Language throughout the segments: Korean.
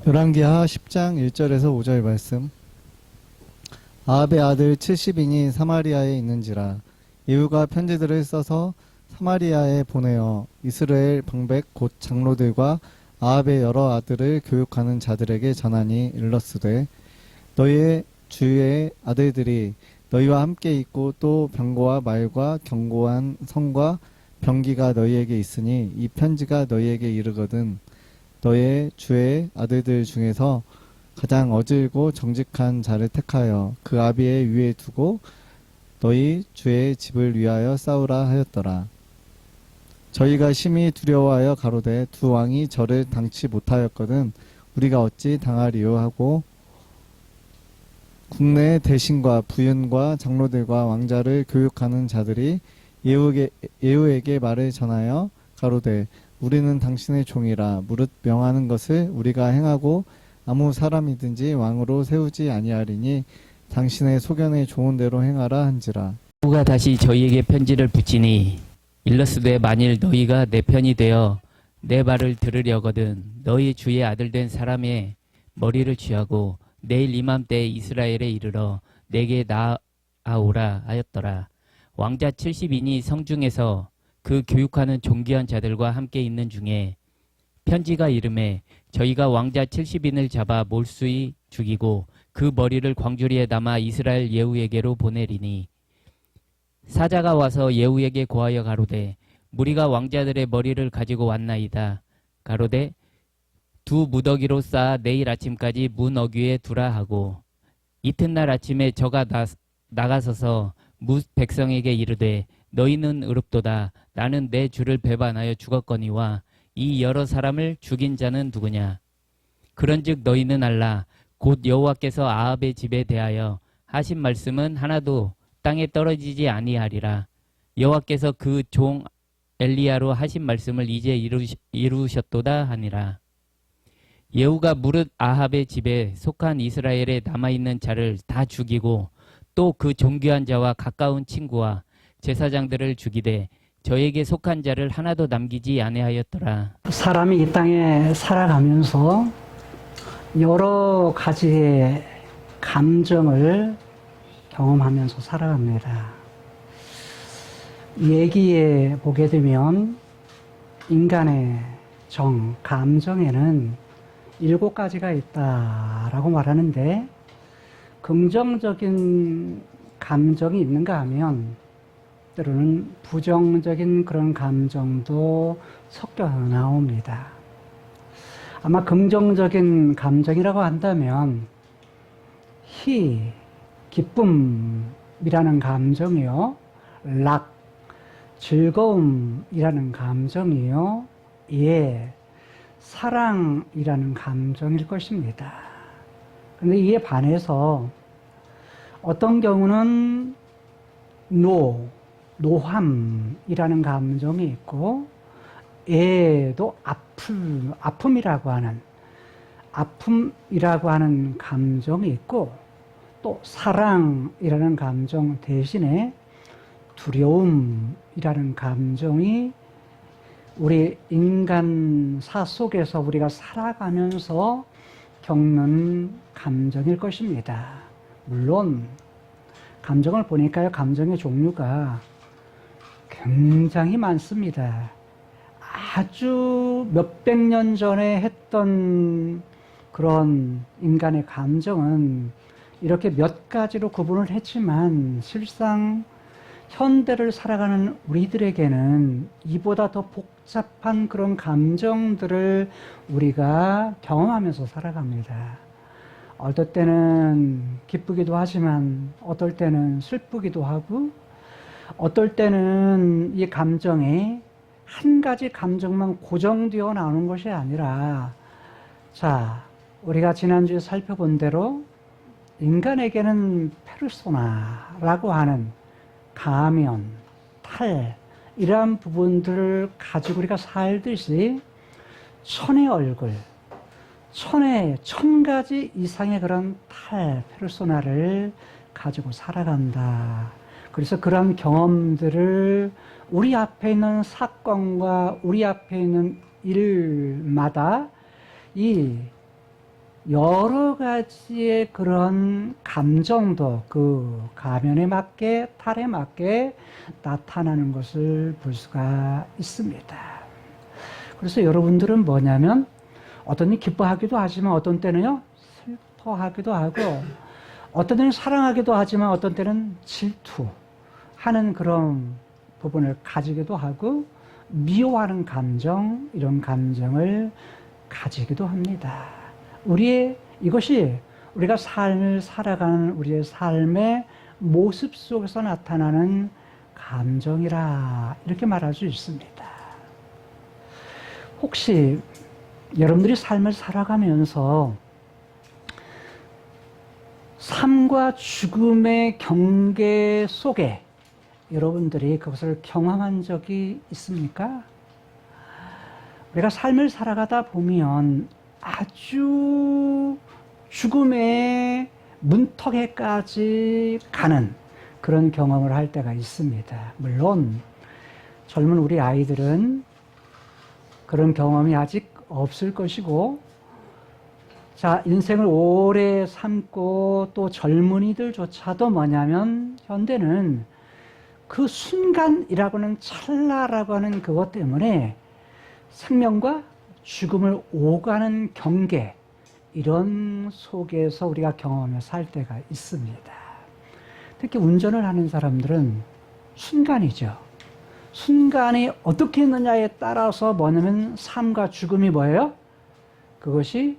열왕기하 10장 1절에서 5절 말씀. 아합의 아들 70인이 사마리아에 있는지라 예후가 편지들을 써서 사마리아에 보내어 이스라엘 방백 곧 장로들과 아합의 여러 아들을 교육하는 자들에게 전하니 일렀으되 너희의 주의 아들들이 너희와 함께 있고 또 병거와 말과 견고한 성과 병기가 너희에게 있으니 이 편지가 너희에게 이르거든 너의 주의 아들들 중에서 가장 어질고 정직한 자를 택하여 그 아비의 위에 두고 너희 주의 집을 위하여 싸우라 하였더라. 저희가 심히 두려워하여 가로되 두 왕이 저를 당치 못하였거든 우리가 어찌 당하리요 하고 국내의 대신과 부윤과 장로들과 왕자를 교육하는 자들이 예후에게 말을 전하여 가로되 우리는 당신의 종이라 무릇 명하는 것을 우리가 행하고 아무 사람이든지 왕으로 세우지 아니하리니 당신의 소견에 좋은 대로 행하라 한지라. 예후가 다시 저희에게 편지를 붙이니 일러스되 만일 너희가 내 편이 되어 내 말을 들으려거든 너희 주의 아들 된 사람의 머리를 취하고 내일 이맘때에 이스라엘에 이르러 내게 나아오라 하였더라. 왕자 70인이 성중에서 그 교육하는 존귀한 자들과 함께 있는 중에 편지가 이름에 저희가 왕자 70인을 잡아 몰수히 죽이고 그 머리를 광주리에 담아 이스라엘 예후에게로 보내리니 사자가 와서 예후에게 고하여 가로되 무리가 왕자들의 머리를 가지고 왔나이다. 가로되 두 무더기로 쌓아 내일 아침까지 문 어귀에 두라 하고 이튿날 아침에 저가 나가서서 무 백성에게 이르되 너희는 의롭도다. 나는 내 주를 배반하여 죽었거니와 이 여러 사람을 죽인 자는 누구냐. 그런즉 너희는 알라. 곧 여호와께서 아합의 집에 대하여 하신 말씀은 하나도 땅에 떨어지지 아니하리라. 여호와께서 그 종 엘리야로 하신 말씀을 이제 이루셨도다 하니라. 예후가 무릇 아합의 집에 속한 이스라엘에 남아있는 자를 다 죽이고 또 그 존귀한 자와 가까운 친구와 제사장들을 죽이되 저에게 속한 자를 하나도 남기지 아니하였더라. 사람이 이 땅에 살아가면서 여러 가지의 감정을 경험하면서 살아갑니다. 얘기에 보게 되면 인간의 감정에는 7가지가 있다라고 말하는데 긍정적인 감정이 있는가 하면 때로는 부정적인 그런 감정도 섞여 나옵니다. 아마 긍정적인 감정이라고 한다면 기쁨이라는 감정이요, 즐거움이라는 감정이요, 사랑이라는 감정일 것입니다. 그런데 이에 반해서 어떤 경우는 노함이라는 감정이 있고 또 아픔이라고 하는 감정이 있고 또 사랑이라는 감정 대신에 두려움이라는 감정이 우리 인간사 속에서 우리가 살아가면서 겪는 감정일 것입니다. 물론 감정을 보니까요, 감정의 종류가 굉장히 많습니다. 아주 몇백 년 전에 했던 그런 인간의 감정은 이렇게 몇 가지로 구분을 했지만 실상 현대를 살아가는 우리들에게는 이보다 더 복잡한 그런 감정들을 우리가 경험하면서 살아갑니다. 어떨 때는 기쁘기도 하지만 어떨 때는 슬프기도 하고 어떨 때는 이 감정이 한 가지 감정만 고정되어 나오는 것이 아니라 우리가 지난주에 살펴본 대로 인간에게는 페르소나라고 하는 가면, 이러한 부분들을 가지고 우리가 살듯이 천의 얼굴, 천 가지 이상의 그런 페르소나를 가지고 살아간다. 그래서 그런 경험들을 우리 앞에 있는 사건과 우리 앞에 있는 일마다 이 여러 가지의 그런 감정도 그 가면에 맞게, 탈에 맞게 나타나는 것을 볼 수가 있습니다. 그래서 여러분들은 뭐냐면 어떤 일 기뻐하기도 하지만 어떤 때는요 슬퍼하기도 하고 어떤 때는 사랑하기도 하지만 어떤 때는 질투하는 그런 부분을 가지기도 하고 미워하는 감정, 이런 감정을 가지기도 합니다. 이것이 우리가 삶을 살아가는 우리의 삶의 모습 속에서 나타나는 감정이라 이렇게 말할 수 있습니다. 혹시 여러분들이 삶을 살아가면서 삶과 죽음의 경계 속에 여러분들이 그것을 경험한 적이 있습니까? 우리가 삶을 살아가다 보면 아주 죽음의 문턱에까지 가는 그런 경험을 할 때가 있습니다. 물론 젊은 우리 아이들은 그런 경험이 아직 없을 것이고, 자, 인생을 오래 삶고 또 젊은이들조차도 뭐냐면 현대는 그 순간이라고 하는 찰나라고 하는 그것 때문에 생명과 죽음을 오가는 경계, 이런 속에서 우리가 경험하며 살 때가 있습니다. 특히 운전을 하는 사람들은 순간이죠. 순간이 어떻게 있느냐에 따라서 뭐냐면 삶과 죽음이 뭐예요? 그것이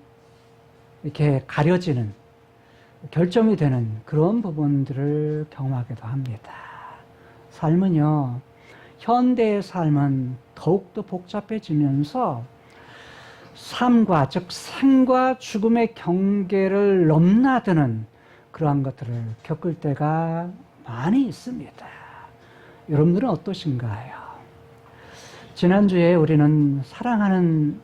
이렇게 가려지는, 결정이 되는 그런 부분들을 경험하기도 합니다. 삶은요, 현대의 삶은 더욱더 복잡해지면서 삶과, 즉 생과 죽음의 경계를 넘나드는 그러한 것들을 겪을 때가 많이 있습니다. 여러분들은 어떠신가요? 지난주에 우리는 사랑하는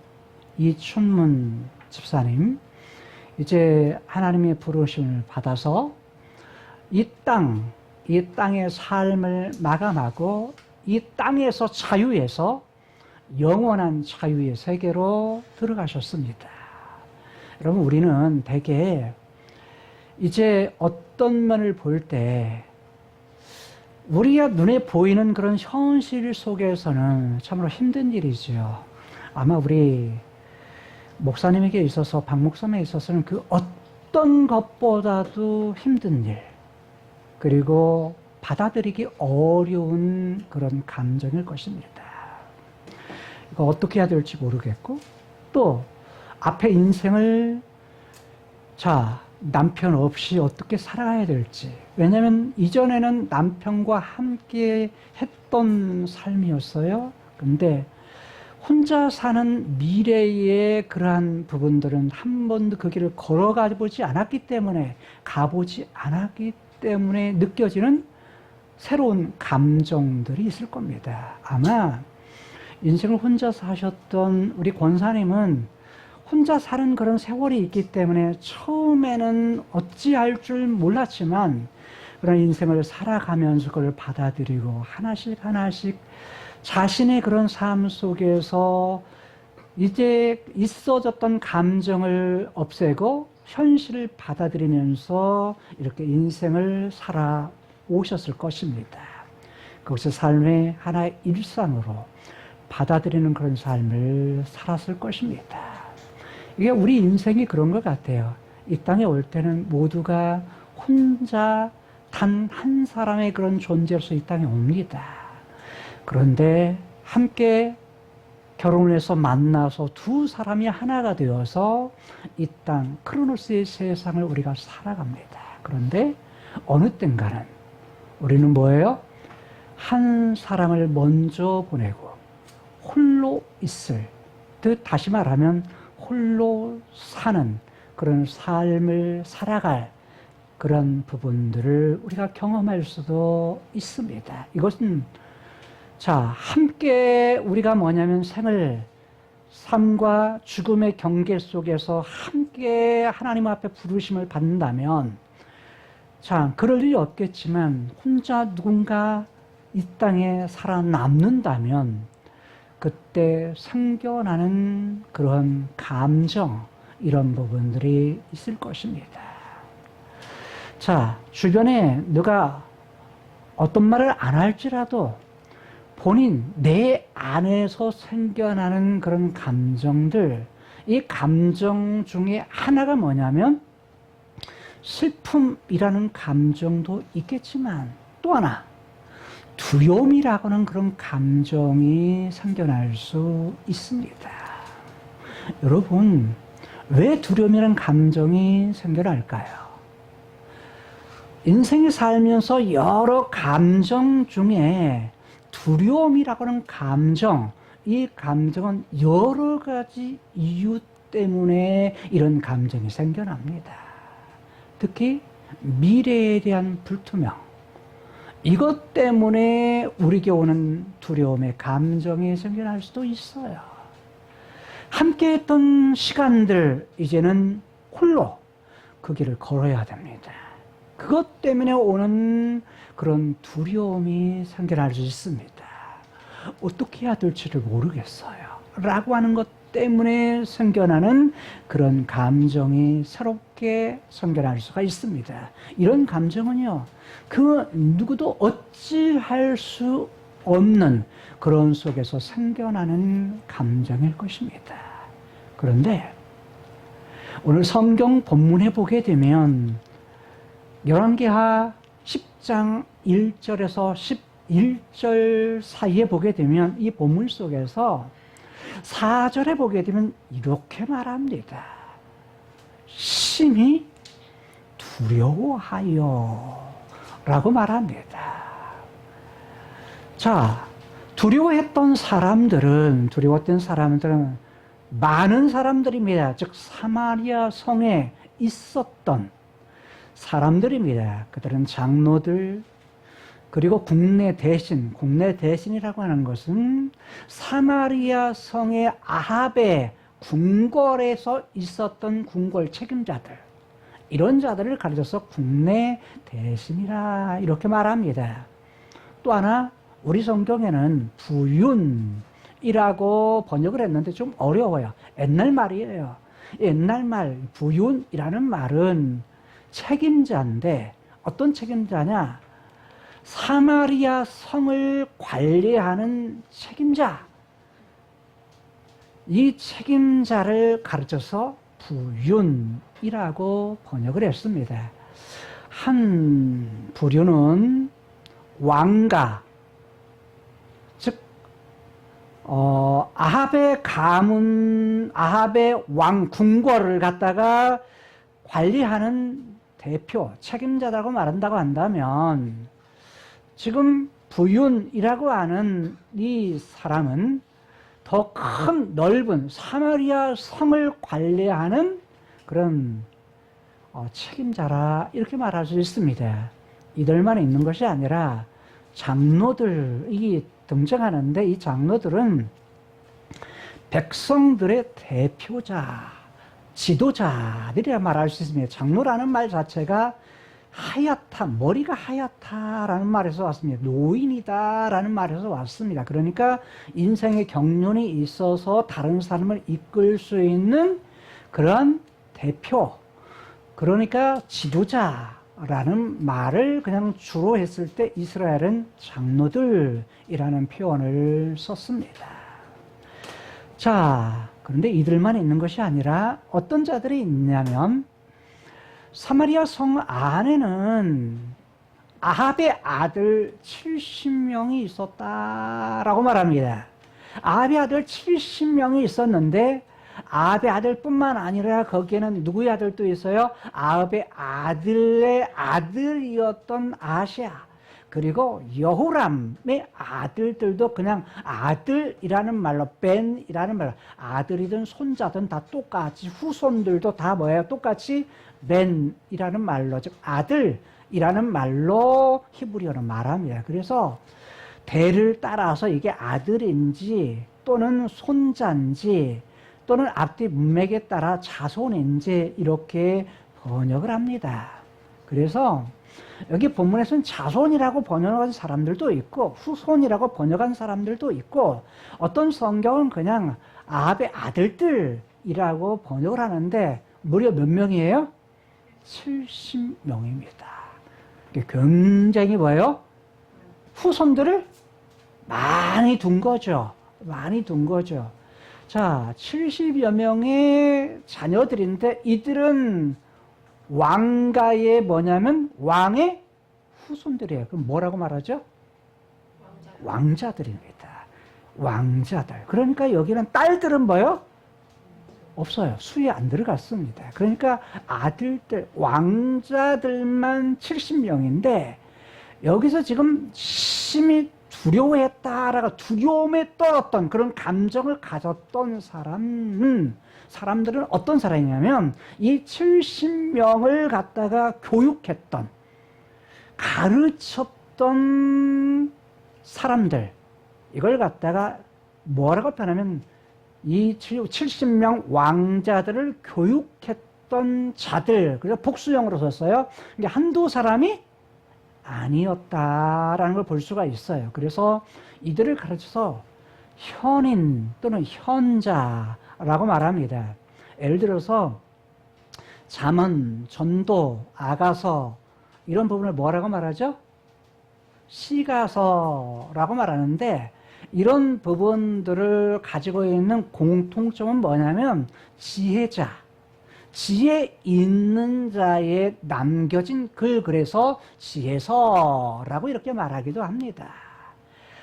이춘문 집사님, 이제 하나님의 부르심을 받아서 이 땅의 삶을 마감하고 이 땅에서 자유에서 영원한 자유의 세계로 들어가셨습니다. 여러분, 우리는 대개 이제 어떤 면을 볼 때 우리가 눈에 보이는 그런 현실 속에서는 참으로 힘든 일이죠. 아마 우리 목사님에게 있어서, 박 목사님에 있어서는 그 어떤 것보다도 힘든 일, 그리고 받아들이기 어려운 그런 감정일 것입니다. 이거 어떻게 해야 될지 모르겠고, 또 앞에 인생을 남편 없이 어떻게 살아가야 될지. 왜냐하면 이전에는 남편과 함께 했던 삶이었어요. 근데 혼자 사는 미래의 그러한 부분들은 한 번도 그 길을 가보지 않았기 때문에 느껴지는 새로운 감정들이 있을 겁니다. 아마 인생을 혼자 사셨던 우리 권사님은 혼자 사는 그런 세월이 있기 때문에 처음에는 어찌할 줄 몰랐지만 그런 인생을 살아가면서 그걸 받아들이고 하나씩 자신의 그런 삶 속에서 이제 있어졌던 감정을 없애고 현실을 받아들이면서 이렇게 인생을 살아오셨을 것입니다. 그것을 삶의 하나의 일상으로 받아들이는 그런 삶을 살았을 것입니다. 이게 우리 인생이 그런 것 같아요. 이 땅에 올 때는 모두가 혼자 단 한 사람의 그런 존재로서 이 땅에 옵니다. 그런데 함께 결혼을 해서 만나서 두 사람이 하나가 되어서 이 땅 크로노스의 세상을 우리가 살아갑니다. 그런데 어느 땐가는 우리는 뭐예요? 한 사람을 먼저 보내고 홀로 있을 듯, 다시 말하면 홀로 사는 그런 삶을 살아갈 그런 부분들을 우리가 경험할 수도 있습니다. 이것은 함께 우리가 뭐냐면 삶과 죽음의 경계 속에서 함께 하나님 앞에 부르심을 받는다면, 그럴 일이 없겠지만 혼자 누군가 이 땅에 살아남는다면 그때 생겨나는 그런 감정, 이런 부분들이 있을 것입니다. 자, 주변에 누가 어떤 말을 안 할지라도 본인 내 안에서 생겨나는 그런 감정들, 이 감정 중에 하나가 뭐냐면 슬픔이라는 감정도 있겠지만 또 하나 두려움이라고 하는 그런 감정이 생겨날 수 있습니다. 여러분, 왜 두려움이라는 감정이 생겨날까요? 인생에 살면서 여러 감정 중에 두려움이라고 하는 감정, 이 감정은 여러 가지 이유 때문에 이런 감정이 생겨납니다. 특히 미래에 대한 불투명, 이것 때문에 우리에게 오는 두려움의 감정이 생겨날 수도 있어요. 함께 했던 시간들, 이제는 홀로 그 길을 걸어야 됩니다. 그것 때문에 오는 그런 두려움이 생겨날 수 있습니다. 어떻게 해야 될지를 모르겠어요 라고 하는 것 때문에 생겨나는 그런 감정이 새롭게 생겨날 수가 있습니다. 이런 감정은요, 그 누구도 어찌할 수 없는 그런 속에서 생겨나는 감정일 것입니다. 그런데 오늘 성경 본문에 보게 되면 열왕기하 10장 1절에서 11절 사이에 보게 되면 이 본문 속에서 4절에 보게 되면 이렇게 말합니다. 심히 두려워하여 라고 말합니다. 자, 두려웠던 사람들은 많은 사람들입니다. 즉 사마리아 성에 있었던 사람들입니다. 그들은 장로들, 그리고 국내 대신이라고 하는 것은 사마리아 성의 아합의 궁궐에서 있었던 궁궐 책임자들, 이런 자들을 가르쳐서 국내 대신이라 이렇게 말합니다. 또 하나 우리 성경에는 부윤이라고 번역을 했는데 좀 어려워요. 옛날 말이에요. 옛날 말 부윤이라는 말은 책임자인데 어떤 책임자냐? 사마리아 성을 관리하는 책임자. 이 책임자를 가르쳐서 부윤이라고 번역을 했습니다. 한 부윤은 왕가, 즉 아합의 가문, 아합의 왕 궁궐을 갖다가 관리하는 대표, 책임자라고 말한다고 한다면 지금 부윤이라고 하는 이 사람은 더 큰 넓은 사마리아 성을 관리하는 그런 책임자라 이렇게 말할 수 있습니다. 이들만 있는 것이 아니라 장로들이 등장하는데 이 장로들은 백성들의 대표자, 지도자들이라 말할 수 있습니다. 장로라는 말 자체가 하얗다, 머리가 하얗다라는 말에서 왔습니다. 노인이다라는 말에서 왔습니다. 그러니까 인생의 경륜이 있어서 다른 사람을 이끌 수 있는 그런 대표, 그러니까 지도자라는 말을 그냥 주로 했을 때 이스라엘은 장로들이라는 표현을 썼습니다. 자, 그런데 이들만 있는 것이 아니라 어떤 자들이 있냐면 사마리아 성 안에는 아합의 아들 70명이 있었다라고 말합니다. 아합의 아들 70명이 있었는데 아합의 아들뿐만 아니라 거기에는 누구의 아들도 있어요? 아합의 아들의 아들이었던 아시아, 그리고 여호람의 아들들도 그냥 아들이라는 말로, 벤이라는 말로, 아들이든 손자든 다 똑같이, 후손들도 다 뭐예요? 똑같이 벤이라는 말로, 즉 아들이라는 말로 히브리어는 말합니다. 그래서 대를 따라서 이게 아들인지 또는 손자인지 또는 앞뒤 문맥에 따라 자손인지 이렇게 번역을 합니다. 그래서 여기 본문에서는 자손이라고 번역한 사람들도 있고 후손이라고 번역한 사람들도 있고, 어떤 성경은 그냥 아합의 아들들 명이라고 번역을 하는데 무려 몇 명이에요? 70명입니다. 굉장히 뭐예요? 후손들을 많이 둔 거죠. 많이 둔 거죠. 자, 70여 명의 자녀들인데 이들은 왕가의 뭐냐면 왕의 후손들이에요. 그럼 뭐라고 말하죠? 왕자들입니다. 왕자들. 그러니까 여기는 딸들은 뭐요? 없어요. 수에 안 들어갔습니다. 그러니까 아들들, 왕자들만 70명인데 여기서 지금 심히 두려워했다라고 두려움에 떨었던 그런 감정을 가졌던 사람들은 어떤 사람이냐면 이 70명을 갖다가 교육했던 가르쳤던 사람들 이걸 갖다가 뭐라고 표현하면 이 70명 왕자들을 교육했던 자들 그래서 복수형으로 썼어요. 이게 한두 사람이 아니었다라는 걸 볼 수가 있어요. 그래서 이들을 가르쳐서 현인 또는 현자라고 말합니다. 예를 들어서 잠언, 전도, 아가서 이런 부분을 뭐라고 말하죠? 시가서라고 말하는데 이런 부분들을 가지고 있는 공통점은 뭐냐면 지혜자, 지혜 있는 자에 남겨진 글 그래서 지혜서라고 이렇게 말하기도 합니다.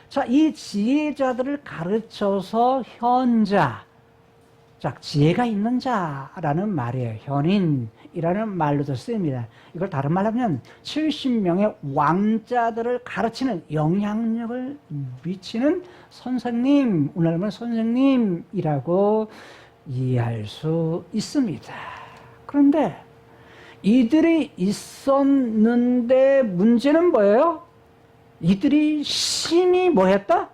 자, 이 지혜자들을 가르쳐서 현자, 자, 지혜가 있는 자라는 말이에요. 현인이라는 말로도 쓰입니다. 이걸 다른 말로 하면 70명의 왕자들을 가르치는 영향력을 미치는 선생님, 오늘 말하면 선생님이라고 이해할 수 있습니다. 그런데 이들이 있었는데 문제는 뭐예요? 이들이 심히 뭐했다?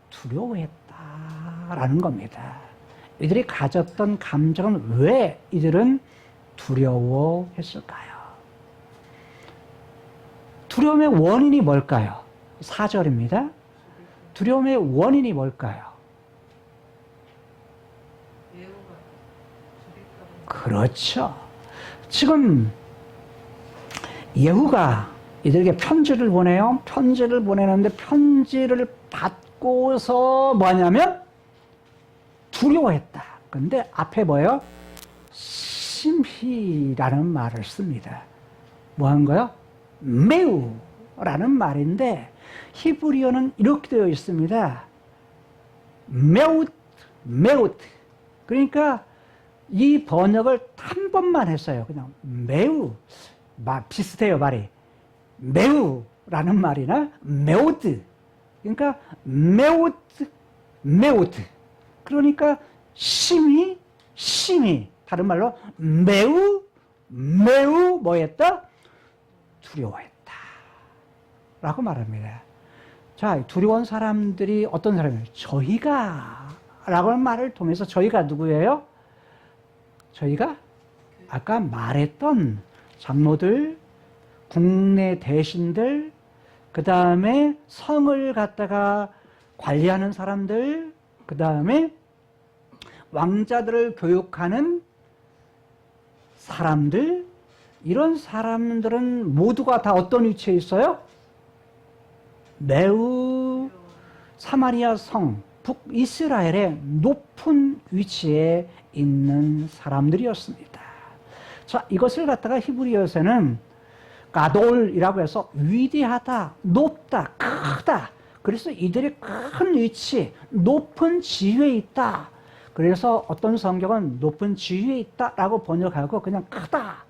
두려워했다라는 겁니다. 이들이 가졌던 감정은 왜 이들은 두려워했을까요? 두려움의 원인이 뭘까요? 4절입니다. 두려움의 원인이 뭘까요? 그렇죠. 지금 예후가 이들에게 편지를 보내요. 편지를 보내는데 편지를 받고서 뭐냐면 두려워했다. 근데 앞에 뭐예요? 심히라는 말을 씁니다. 뭐 한 거요? 매우 라는 말인데 히브리어는 이렇게 되어 있습니다. 매웃, 매웃. 그러니까 이 번역을 한 번만 했어요. 그냥 매우 비슷해요 말이. 매우라는 말이나 매우드. 그러니까 매우드, 매우드. 그러니까 심히 다른 말로 매우 뭐했다? 두려워했다 라고 말합니다. 자, 두려운 사람들이 어떤 사람이에요? 저희가 라고 하는 말을 통해서 저희가 누구예요? 저희가 아까 말했던 장로들, 국내 대신들, 그 다음에 성을 갖다가 관리하는 사람들, 그 다음에 왕자들을 교육하는 사람들, 이런 사람들은 모두가 다 어떤 위치에 있어요? 매우 사마리아 성, 북이스라엘의 높은 위치에 있는 사람들이었습니다. 자, 이것을 갖다가 히브리어에서는 가돌이라고 해서 위대하다, 높다, 크다. 그래서 이들이 큰 위치, 높은 지위에 있다. 그래서 어떤 성경은 높은 지위에 있다라고 번역하고 그냥 크다,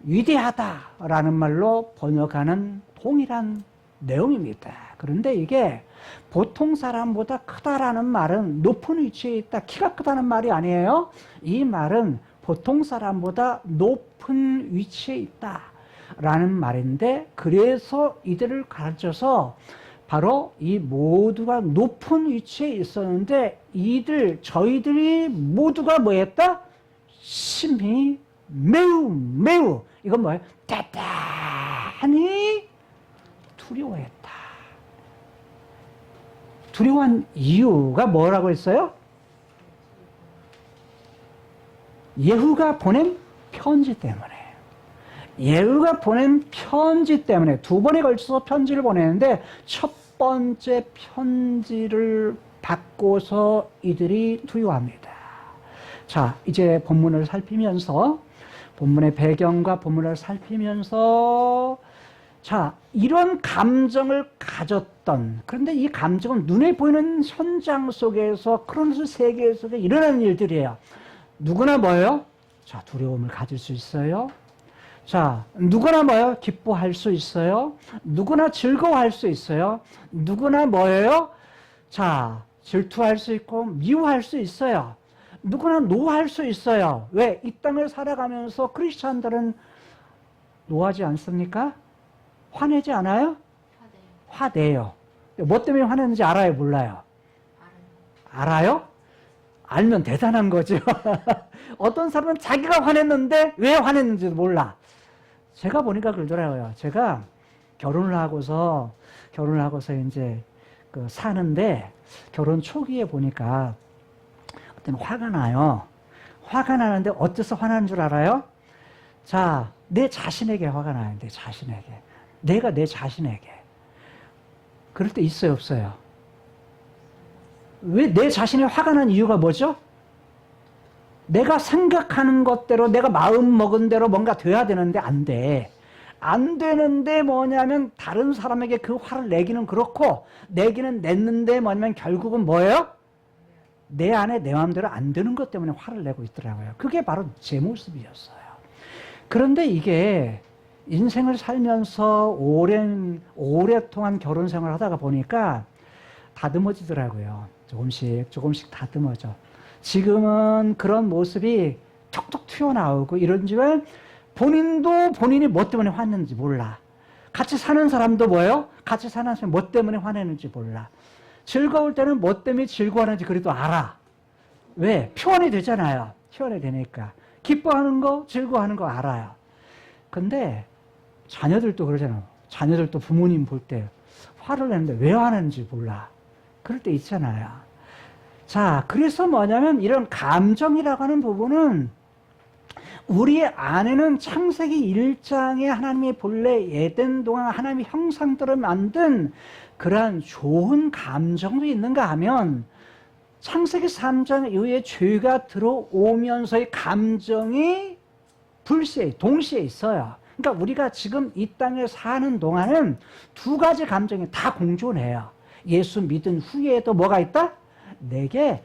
위대하다라는 말로 번역하는 동일한 내용입니다. 그런데 이게 보통 사람보다 크다라는 말은 높은 위치에 있다, 키가 크다는 말이 아니에요. 이 말은 보통 사람보다 높은 위치에 있다라는 말인데 그래서 이들을 가르쳐서 바로 이 모두가 높은 위치에 있었는데 저희들이 모두가 뭐였다? 심히 매우 이건 뭐예요? 대단히 두려워했다. 두려워한 이유가 뭐라고 했어요? 예후가 보낸 편지 때문에. 예후가 보낸 편지 때문에 두 번에 걸쳐서 편지를 보내는데 첫 번째 편지를 받고서 이들이 투유합니다. 자, 이제 본문을 살피면서 본문의 배경과 본문을 살피면서 자, 이런 감정을 가졌던, 그런데 이 감정은 눈에 보이는 현장 속에서 크로노스 세계 속에 일어나는 일들이에요. 누구나 뭐예요? 자, 두려움을 가질 수 있어요. 자, 누구나 뭐예요? 기뻐할 수 있어요. 누구나 즐거워할 수 있어요. 누구나 뭐예요? 자, 질투할 수 있고 미워할 수 있어요. 누구나 노할 수 있어요. 왜? 이 땅을 살아가면서 크리스찬들은 노하지 않습니까? 화내지 않아요? 화내요. 뭐 때문에 화내는지 알아요? 몰라요? 알아요? 알면 대단한 거죠. 어떤 사람은 자기가 화냈는데 왜 화냈는지도 몰라. 제가 보니까 그러더라고요. 제가 결혼을 하고서 이제 사는데 결혼 초기에 보니까 어떤 화가 나요. 화가 나는데 어째서 화나는 줄 알아요? 자, 내 자신에게 화가 나요. 내 자신에게. 내가 내 자신에게. 그럴 때 있어요, 없어요? 왜 내 자신이 화가 난 이유가 뭐죠? 내가 생각하는 것대로 내가 마음 먹은 대로 뭔가 돼야 되는데 안 돼. 안 되는데 뭐냐면 다른 사람에게 그 화를 내기는 그렇고 내기는 냈는데 뭐냐면 결국은 뭐예요? 내 안에 내 마음대로 안 되는 것 때문에 화를 내고 있더라고요. 그게 바로 제 모습이었어요. 그런데 이게 인생을 살면서 오랫동안 결혼 생활을 하다가 보니까 다듬어지더라고요. 조금씩 다듬어져. 지금은 그런 모습이 툭툭 튀어나오고 이런지만 본인도 본인이 뭐 때문에 화냈는지 몰라. 같이 사는 사람도 뭐예요? 같이 사는 사람이 뭐 때문에 화내는지 몰라. 즐거울 때는 뭐 때문에 즐거워하는지 그래도 알아. 왜? 표현이 되잖아요. 표현이 되니까. 기뻐하는 거, 즐거워하는 거 알아요. 근데 자녀들도 그러잖아요. 자녀들도 부모님 볼 때 화를 내는데 왜 화내는지 몰라. 그럴 때 있잖아요. 자, 그래서 뭐냐면 이런 감정이라고 하는 부분은 우리 안에는 창세기 1장에 하나님이 본래 에덴 동안 하나님이 형상대로 만든 그러한 좋은 감정도 있는가 하면 창세기 3장 이후에 죄가 들어오면서의 감정이 동시에 있어요. 그러니까 우리가 지금 이 땅에 사는 동안은 두 가지 감정이 다 공존해요. 예수 믿은 후에도 뭐가 있다? 내게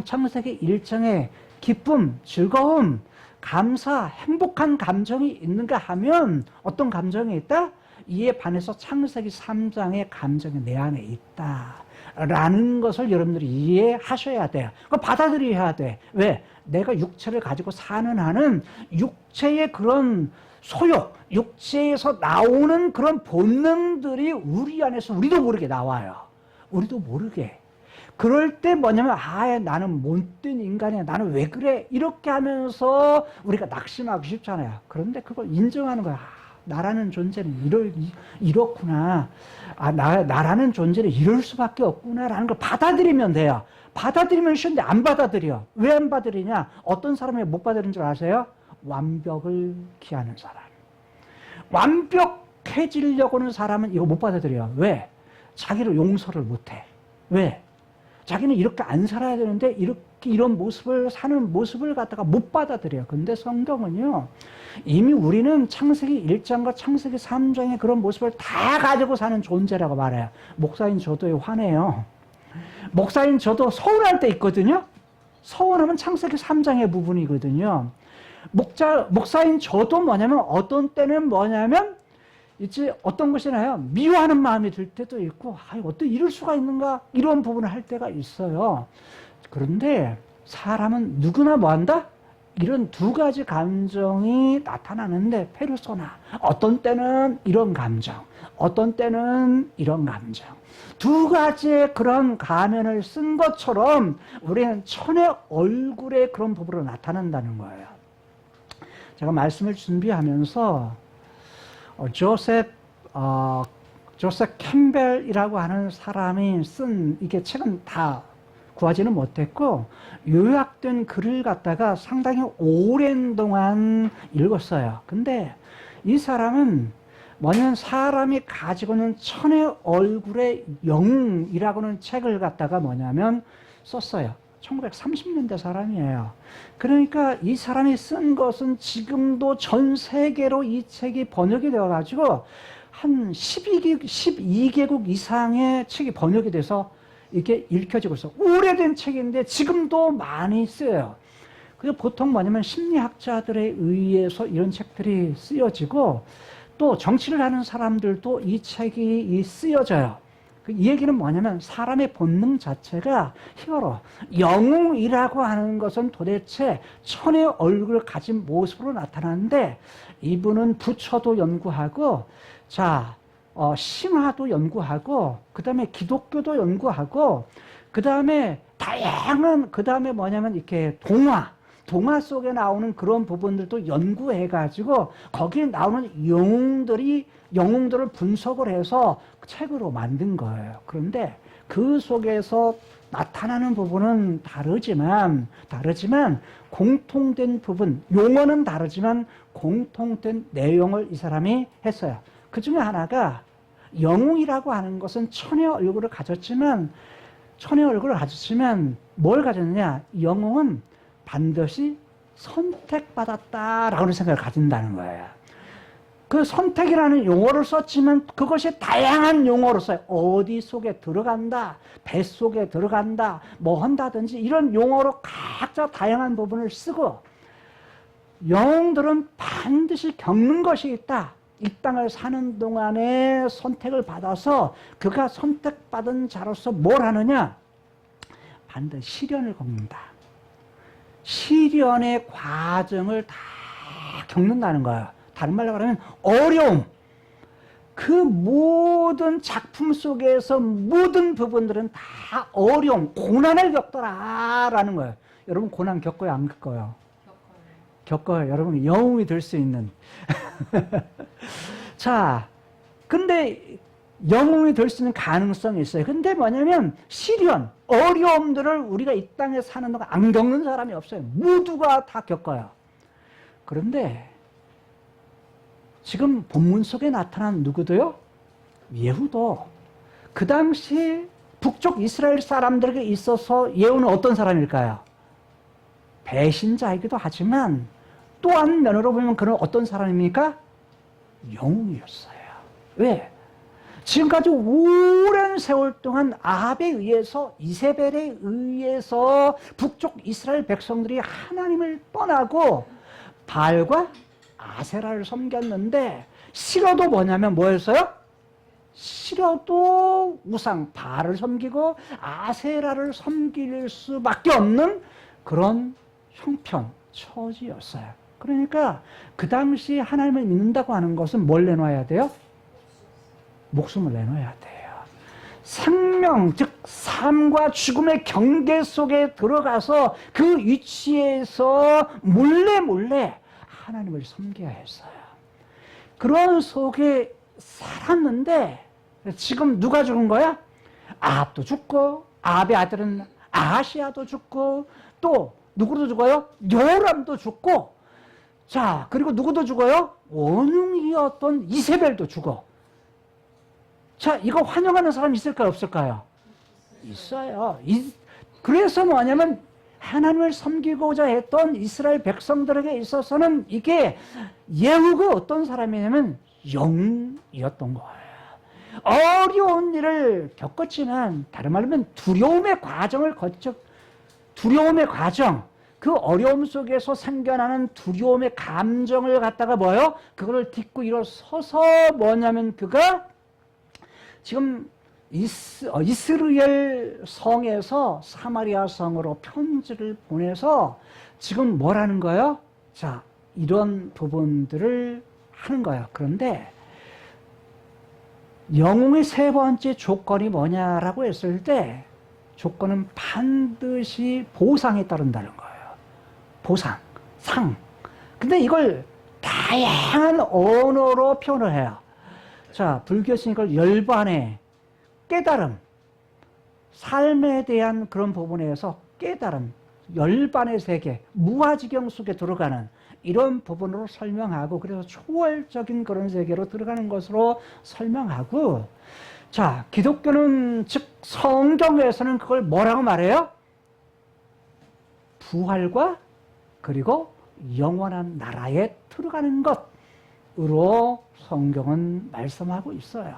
창세기 1장에 기쁨, 즐거움, 감사, 행복한 감정이 있는가 하면 어떤 감정이 있다? 이에 반해서 창세기 3장의 감정이 내 안에 있다. 라는 것을 여러분들이 이해하셔야 돼요. 그거 받아들여야 돼. 왜? 내가 육체를 가지고 사는 한은 육체의 그런 소욕, 육체에서 나오는 그런 본능들이 우리 안에서 우리도 모르게 나와요. 우리도 모르게. 그럴 때 뭐냐면 나는 못된 인간이야. 나는 왜 그래? 이렇게 하면서 우리가 낙심하기 쉽잖아요. 그런데 그걸 인정하는 거야. 나라는 존재는 이렇구나. 나라는 존재는 이럴 수밖에 없구나라는 걸 받아들이면 돼요. 받아들이면 쉬운데 안 받아들여. 왜 안 받아들이냐? 어떤 사람이 못 받아들이는 줄 아세요? 완벽을 기하는 사람. 완벽해지려고 하는 사람은 이거 못 받아들여. 왜? 자기를 용서를 못해. 왜? 자기는 이렇게 안 살아야 되는데 이런 모습을 사는 모습을 갖다가 못 받아들여요. 근데 성경은요, 이미 우리는 창세기 1장과 창세기 3장의 그런 모습을 다 가지고 사는 존재라고 말해요. 목사인 저도 화내요. 목사인 저도 서운할 때 있거든요. 서운하면 창세기 3장의 부분이거든요. 목사인 저도 어떤 때는 이제 어떤 것이나요? 미워하는 마음이 들 때도 있고, 어떻게 이럴 수가 있는가? 이런 부분을 할 때가 있어요. 그런데 사람은 누구나 뭐한다? 이런 두 가지 감정이 나타나는데, 페르소나. 어떤 때는 이런 감정, 어떤 때는 이런 감정. 두 가지의 그런 가면을 쓴 것처럼 우리는 천의 얼굴에 그런 부분으로 나타난다는 거예요. 제가 말씀을 준비하면서 조셉 캠벨이라고 하는 사람이 쓴 이게 책은 다 구하지는 못했고 요약된 글을 갖다가 상당히 오랜 동안 읽었어요. 근데 이 사람은 뭐냐면 사람이 가지고 있는 천의 얼굴의 영이라고는 책을 갖다가 뭐냐면 썼어요. 1930년대 사람이에요. 그러니까 이 사람이 쓴 것은 지금도 전 세계로 이 책이 번역이 되어가지고 한 12개국 이상의 책이 번역이 돼서 이렇게 읽혀지고 있어. 오래된 책인데 지금도 많이 쓰여요. 그래서 보통 뭐냐면 심리학자들에 의해서 이런 책들이 쓰여지고 또 정치를 하는 사람들도 이 책이 쓰여져요. 이 얘기는 뭐냐면 사람의 본능 자체가 히어로, 영웅이라고 하는 것은 도대체 천의 얼굴을 가진 모습으로 나타나는데 이분은 부처도 연구하고 자 신화도 연구하고 그 다음에 기독교도 연구하고 그 다음에 다양한 그 다음에 뭐냐면 이렇게 동화 속에 나오는 그런 부분들도 연구해가지고 거기에 나오는 영웅들을 분석을 해서 책으로 만든 거예요. 그런데 그 속에서 나타나는 부분은 다르지만 공통된 부분, 용어는 다르지만 공통된 내용을 이 사람이 했어요. 그 중에 하나가 영웅이라고 하는 것은 천의 얼굴을 가졌지만 뭘 가졌느냐? 영웅은 반드시 선택받았다라는 생각을 가진다는 거예요. 그 선택이라는 용어를 썼지만 그것이 다양한 용어로 써요. 어디 속에 들어간다, 배 속에 들어간다, 뭐 한다든지 이런 용어로 각자 다양한 부분을 쓰고 영웅들은 반드시 겪는 것이 있다. 이 땅을 사는 동안에 선택을 받아서 그가 선택받은 자로서 뭘 하느냐? 반드시 시련을 겪는다. 시련의 과정을 다 겪는다는 거예요. 다른 말로 말하면 어려움. 그 모든 작품 속에서 모든 부분들은 다 어려움, 고난을 겪더라라는 거예요. 여러분 고난 겪어요, 안 겪어요? 겪어요. 여러분 영웅이 될 수 있는. 자, 근데 영웅이 될 수 있는 가능성이 있어요. 근데 뭐냐면 시련, 어려움들을 우리가 이 땅에 사는 동안 안 겪는 사람이 없어요. 모두가 다 겪어요. 그런데 지금 본문 속에 나타난 누구도요? 예후도 그 당시 북쪽 이스라엘 사람들에게 있어서 예후는 어떤 사람일까요? 배신자이기도 하지만 또 한 면으로 보면 그는 어떤 사람입니까? 영웅이었어요. 왜? 지금까지 오랜 세월 동안 아합에 의해서 이세벨에 의해서 북쪽 이스라엘 백성들이 하나님을 떠나고 바알과 아세라를 섬겼는데 시려도 뭐냐면 뭐였어요? 시려도 우상 바알을 섬기고 아세라를 섬길 수밖에 없는 그런 형편 처지였어요. 그러니까 그 당시 하나님을 믿는다고 하는 것은 뭘 내놔야 돼요? 목숨을 내놔야 돼요. 생명, 즉 삶과 죽음의 경계 속에 들어가서 그 위치에서 몰래 하나님을 섬겨야 했어요. 그런 속에 살았는데 지금 누가 죽은 거야? 아합도 죽고 아합의 아들은 아하시아도 죽고 또 누구도 죽어요? 요람도 죽고 자 그리고 누구도 죽어요? 원흉이었던 이세벨도 죽어. 자 이거 환영하는 사람 있을까요? 없을까요? 있어요. 그래서 뭐냐면 하나님을 섬기고자 했던 이스라엘 백성들에게 있어서는 이게 예후가 어떤 사람이냐면 영이었던 거예요. 어려운 일을 겪었지만 다른 말로 하면 두려움의 과정, 그 어려움 속에서 생겨나는 두려움의 감정을 갖다가 뭐요? 그거를 딛고 일어서서 뭐냐면 그가 지금 이스라엘 성에서 사마리아 성으로 편지를 보내서 지금 뭐라는 거예요? 자, 이런 부분들을 하는 거예요. 그런데 영웅의 세 번째 조건이 뭐냐라고 했을 때 조건은 반드시 보상에 따른다는 거예요. 보상, 상. 근데 이걸 다양한 언어로 표현을 해요. 자, 불교에서는 이걸 열반의 깨달음, 삶에 대한 그런 부분에서 깨달은 열반의 세계, 무아지경 속에 들어가는 이런 부분으로 설명하고, 그래서 초월적인 그런 세계로 들어가는 것으로 설명하고, 자, 기독교는 즉 성경에서는 그걸 뭐라고 말해요? 부활과 그리고 영원한 나라에 들어가는 것으로 성경은 말씀하고 있어요.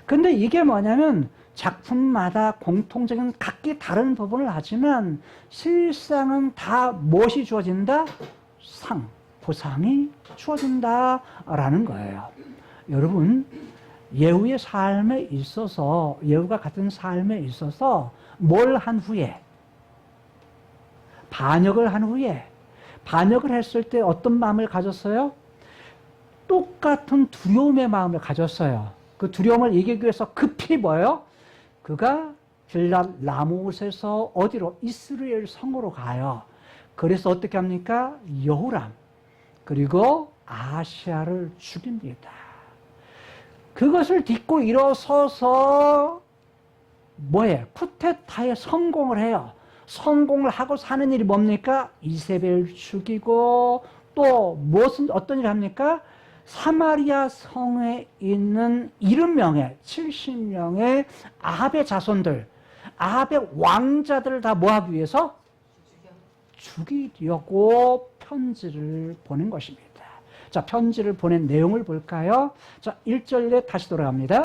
근데 이게 뭐냐면 작품마다 공통적인 각기 다른 부분을 하지만 실상은 다 무엇이 주어진다? 보상이 주어진다라는 거예요. 여러분, 예후의 삶에 있어서, 예후가 같은 삶에 있어서 뭘 한 후에, 반역을 한 후에, 반역을 했을 때 어떤 마음을 가졌어요? 똑같은 두려움의 마음을 가졌어요. 그 두려움을 이기기 위해서 급히 뭐예요? 그가 길랏 라못에서 어디로? 이스라엘 성으로 가요. 그래서 어떻게 합니까? 여호람 그리고 아시아를 죽입니다. 그것을 딛고 일어서서 뭐예요? 쿠데타에 성공을 해요. 성공을 하고 사는 일이 뭡니까? 이세벨 죽이고 또 무엇은 어떤 일을 합니까? 사마리아 성에 있는 70명의 70명의 아합의 자손들, 아합의 왕자들을 다 뭐하기 위해서? 죽이려고 편지를 보낸 것입니다. 자, 편지를 보낸 내용을 볼까요? 자, 1절에 다시 돌아갑니다.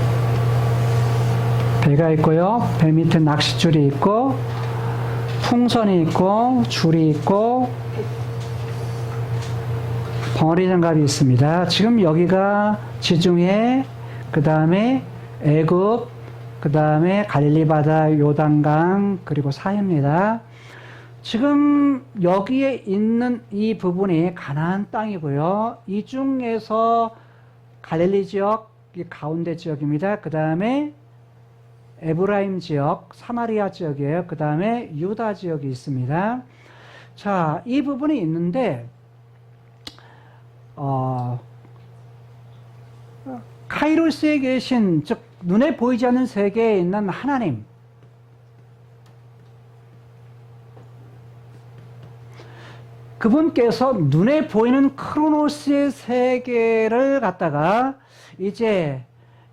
배가 있고요. 배 밑에 낚싯줄이 있고 풍선이 있고 줄이 있고 벙어리 장갑이 있습니다. 지금 여기가 지중해, 그 다음에 애굽, 그 다음에 갈릴리 바다, 요단강, 그리고 사해입니다. 지금 여기에 있는 이 부분이 가나안 땅이고요. 이 중에서 갈릴리 지역, 가운데 지역입니다. 그 다음에 에브라임 지역, 사마리아 지역이에요. 그 다음에 유다 지역이 있습니다. 자, 이 부분이 있는데 카이로스에 계신, 즉 눈에 보이지 않는 세계에 있는 하나님, 그분께서 눈에 보이는 크로노스의 세계를 갖다가 이제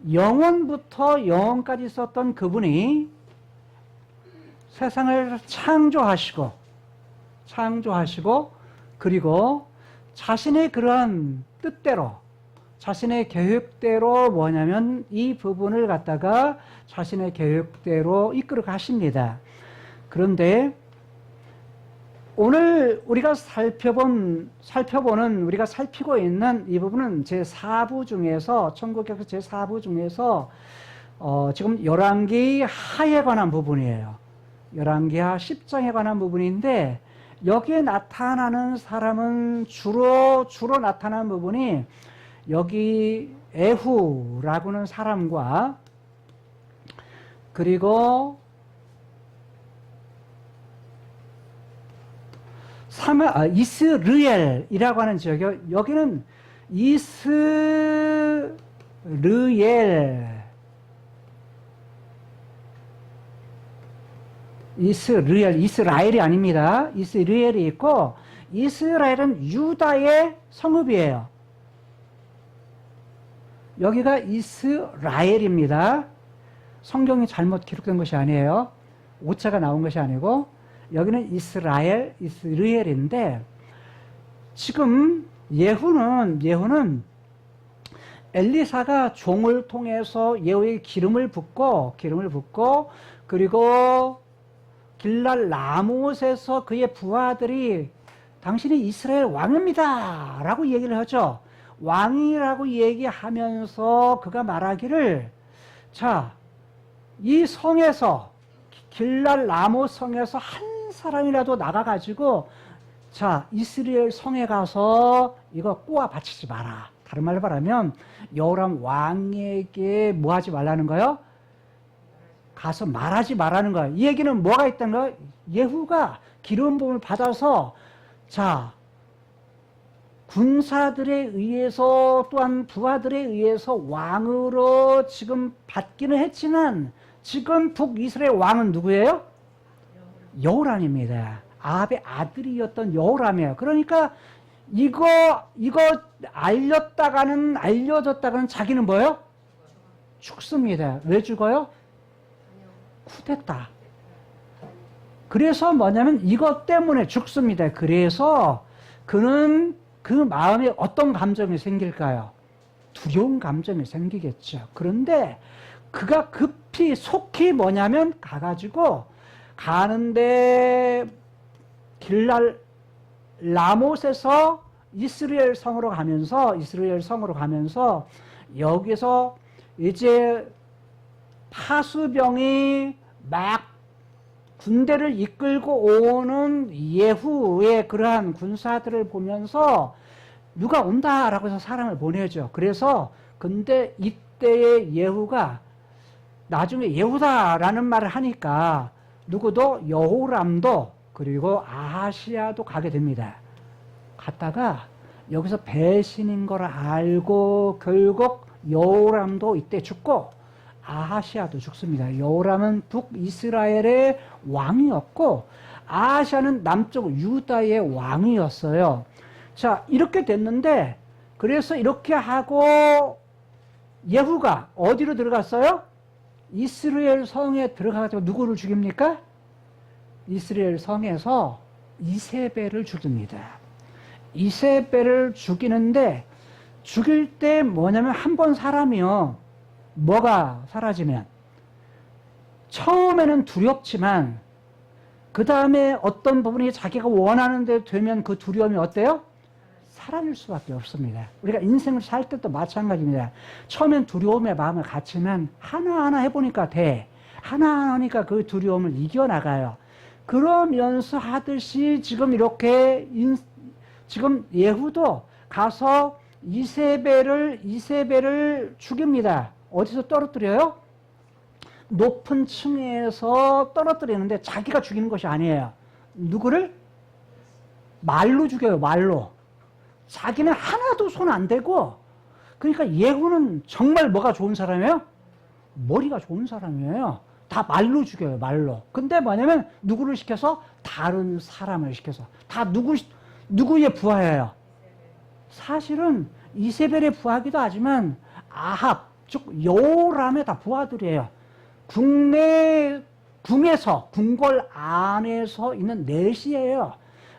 영원부터 영원까지 있었던 그분이 세상을 창조하시고 그리고 자신의 그러한 뜻대로, 자신의 계획대로 뭐냐면 이 부분을 갖다가 자신의 계획대로 이끌어 가십니다. 그런데 오늘 우리가 우리가 살피고 있는 이 부분은 제4부 중에서, 천국에서 제4부 중에서 지금 열왕기 하에 관한 부분이에요. 열왕기 하 10장에 관한 부분인데, 여기에 나타나는 사람은 주로 나타나는 부분이 여기 에후라고는 사람과 그리고 이스르엘이라고 하는 지역이요. 여기는 이스라엘이 아닙니다. 이스라엘이 있고, 이스라엘은 유다의 성읍이에요. 여기가 이스라엘입니다. 성경이 잘못 기록된 것이 아니에요. 오차가 나온 것이 아니고, 여기는 이스라엘인데, 지금 예후는 엘리사가 종을 통해서 예후에게 기름을 붓고 그리고 길랄 라못에서 그의 부하들이 당신이 이스라엘 왕입니다 라고 얘기를 하죠. 왕이라고 얘기하면서 그가 말하기를, 자, 이 성에서, 길랄 라못 성에서 한 사람이라도 나가가지고, 자, 이스라엘 성에 가서 이거 꼬아 바치지 마라. 다른 말로 말하면 여호람 왕에게 뭐 하지 말라는 거예요? 가서 말하지 말라는 거예요. 이 얘기는 뭐가 있다는 거예요? 예후가 기름 부음을 받아서, 자, 군사들에 의해서 또한 부하들에 의해서 왕으로 지금 받기는 했지만, 지금 북이스라엘 왕은 누구예요? 여호람입니다. 아합의 아들이었던 여호람이에요. 그러니까 이거 알려졌다가는 자기는 뭐예요? 죽습니다. 왜 죽어요? 쿠데타. 그래서 뭐냐면 이것 때문에 죽습니다. 그래서 그는 그 마음에 어떤 감정이 생길까요? 두려운 감정이 생기겠죠. 그런데 그가 급히 속히 뭐냐면 가가지고 가는데 길랄 라못에서 이스라엘 성으로 가면서 여기서 이제 파수병이 막 군대를 이끌고 오는 예후의 그러한 군사들을 보면서 누가 온다라고 해서 사람을 보내죠. 그래서 근데 이때의 예후가 나중에 예후다라는 말을 하니까 누구도 여호람도 그리고 아하시아도 가게 됩니다. 갔다가 여기서 배신인 걸 알고 결국 여호람도 이때 죽고 아하시아도 죽습니다. 여호람은 북이스라엘의 왕이었고 아하시아는 남쪽 유다의 왕이었어요. 자, 이렇게 됐는데 그래서 이렇게 하고 예후가 어디로 들어갔어요? 이스라엘 성에 들어가서 누구를 죽입니까? 이스라엘 성에서 이세벨을 죽입니다. 이세벨을 죽이는데 죽일 때 뭐냐면 한 번 사람이요. 뭐가 사라지면 처음에는 두렵지만 그 다음에 어떤 부분이 자기가 원하는 데 되면 그 두려움이 어때요? 사라질 수밖에 없습니다. 우리가 인생을 살 때도 마찬가지입니다. 처음엔 두려움의 마음을 갖지만 하나하나 해보니까 돼. 하나하나 하니까 그 두려움을 이겨나가요. 그러면서 하듯이 지금 이렇게 지금 예후도 가서 이세벨을 죽입니다. 어디서 떨어뜨려요? 높은 층에서 떨어뜨리는데 자기가 죽이는 것이 아니에요. 누구를? 말로 죽여요. 말로. 자기는 하나도 손 안 대고. 그러니까 예후는 정말 뭐가 좋은 사람이에요? 머리가 좋은 사람이에요. 다 말로 죽여요. 말로. 근데 뭐냐면 누구를 시켜서? 다른 사람을 시켜서. 다 누구의 부하예요? 사실은 이세벨의 부하기도 하지만 아합, 즉 여호람의 다 부하들이에요. 궁에서 궁궐 안에서 있는 넷이에요.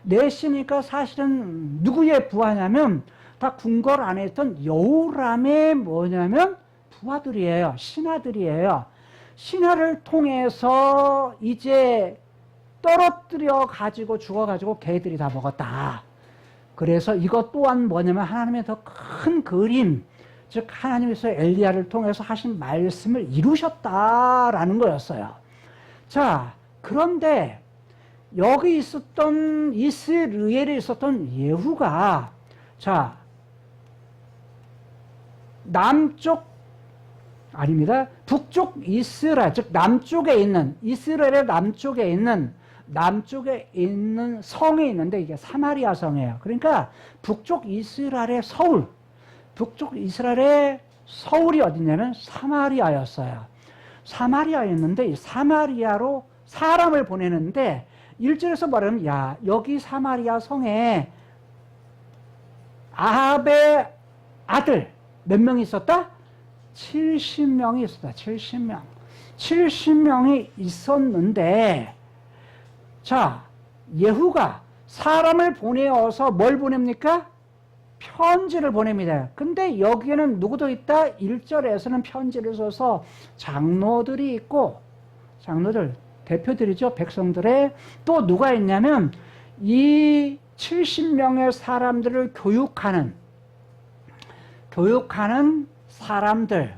넷이니까 사실은 누구의 부하냐면 다 궁궐 안에 있던 여호람의 뭐냐면 부하들이에요. 신하들이에요. 신하를 통해서 이제 떨어뜨려 가지고 죽어 가지고 걔들이 다 먹었다. 그래서 이것 또한 뭐냐면 하나님의 더 큰 그림, 즉 하나님께서 엘리야를 통해서 하신 말씀을 이루셨다라는 거였어요. 자, 그런데 여기 있었던 이스라엘에 있었던 예후가 자 북쪽 이스라엘, 즉 남쪽에 있는 이스라엘의 남쪽에 있는 성에 있는데 이게 사마리아 성이에요. 그러니까 북쪽 이스라엘의 서울이 어디냐면 사마리아였어요. 사마리아였는데 이 사마리아로 사람을 보내는데 1절에서 말하면 야 여기 사마리아 성에 아합의 아들 몇 명이 있었다? 70명이 있었다. 70명이 있었는데 자 예후가 사람을 보내어서 뭘 보냅니까? 편지를 보냅니다. 근데 여기에는 누구도 있다? 1절에서는 편지를 써서 장로들이 있고 장로들 대표들이죠. 백성들의 또 누가 있냐면 이 70명의 사람들을 교육하는 사람들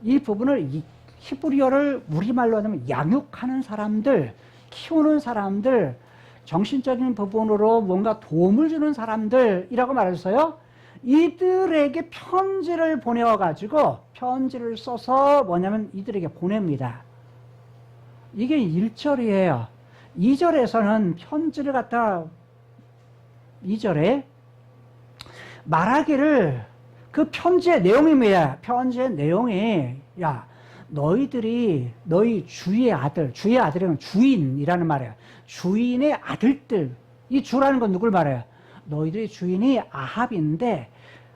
이 부분을 히브리어를 우리말로 하면 양육하는 사람들 키우는 사람들 정신적인 부분으로 뭔가 도움을 주는 사람들이라고 말했어요. 이들에게 편지를 보내어가지고 편지를 써서 뭐냐면 이들에게 보냅니다. 이게 1절이에요. 2절에서는 편지를 갖다 2절에 말하기를 그 편지의 내용이 뭐야? 편지의 내용이 야 너희들이 너희 주의 아들이면 주인이라는 말이에요. 주인의 아들들. 이 주라는 건 누굴 말해요? 너희들의 주인이 아합인데,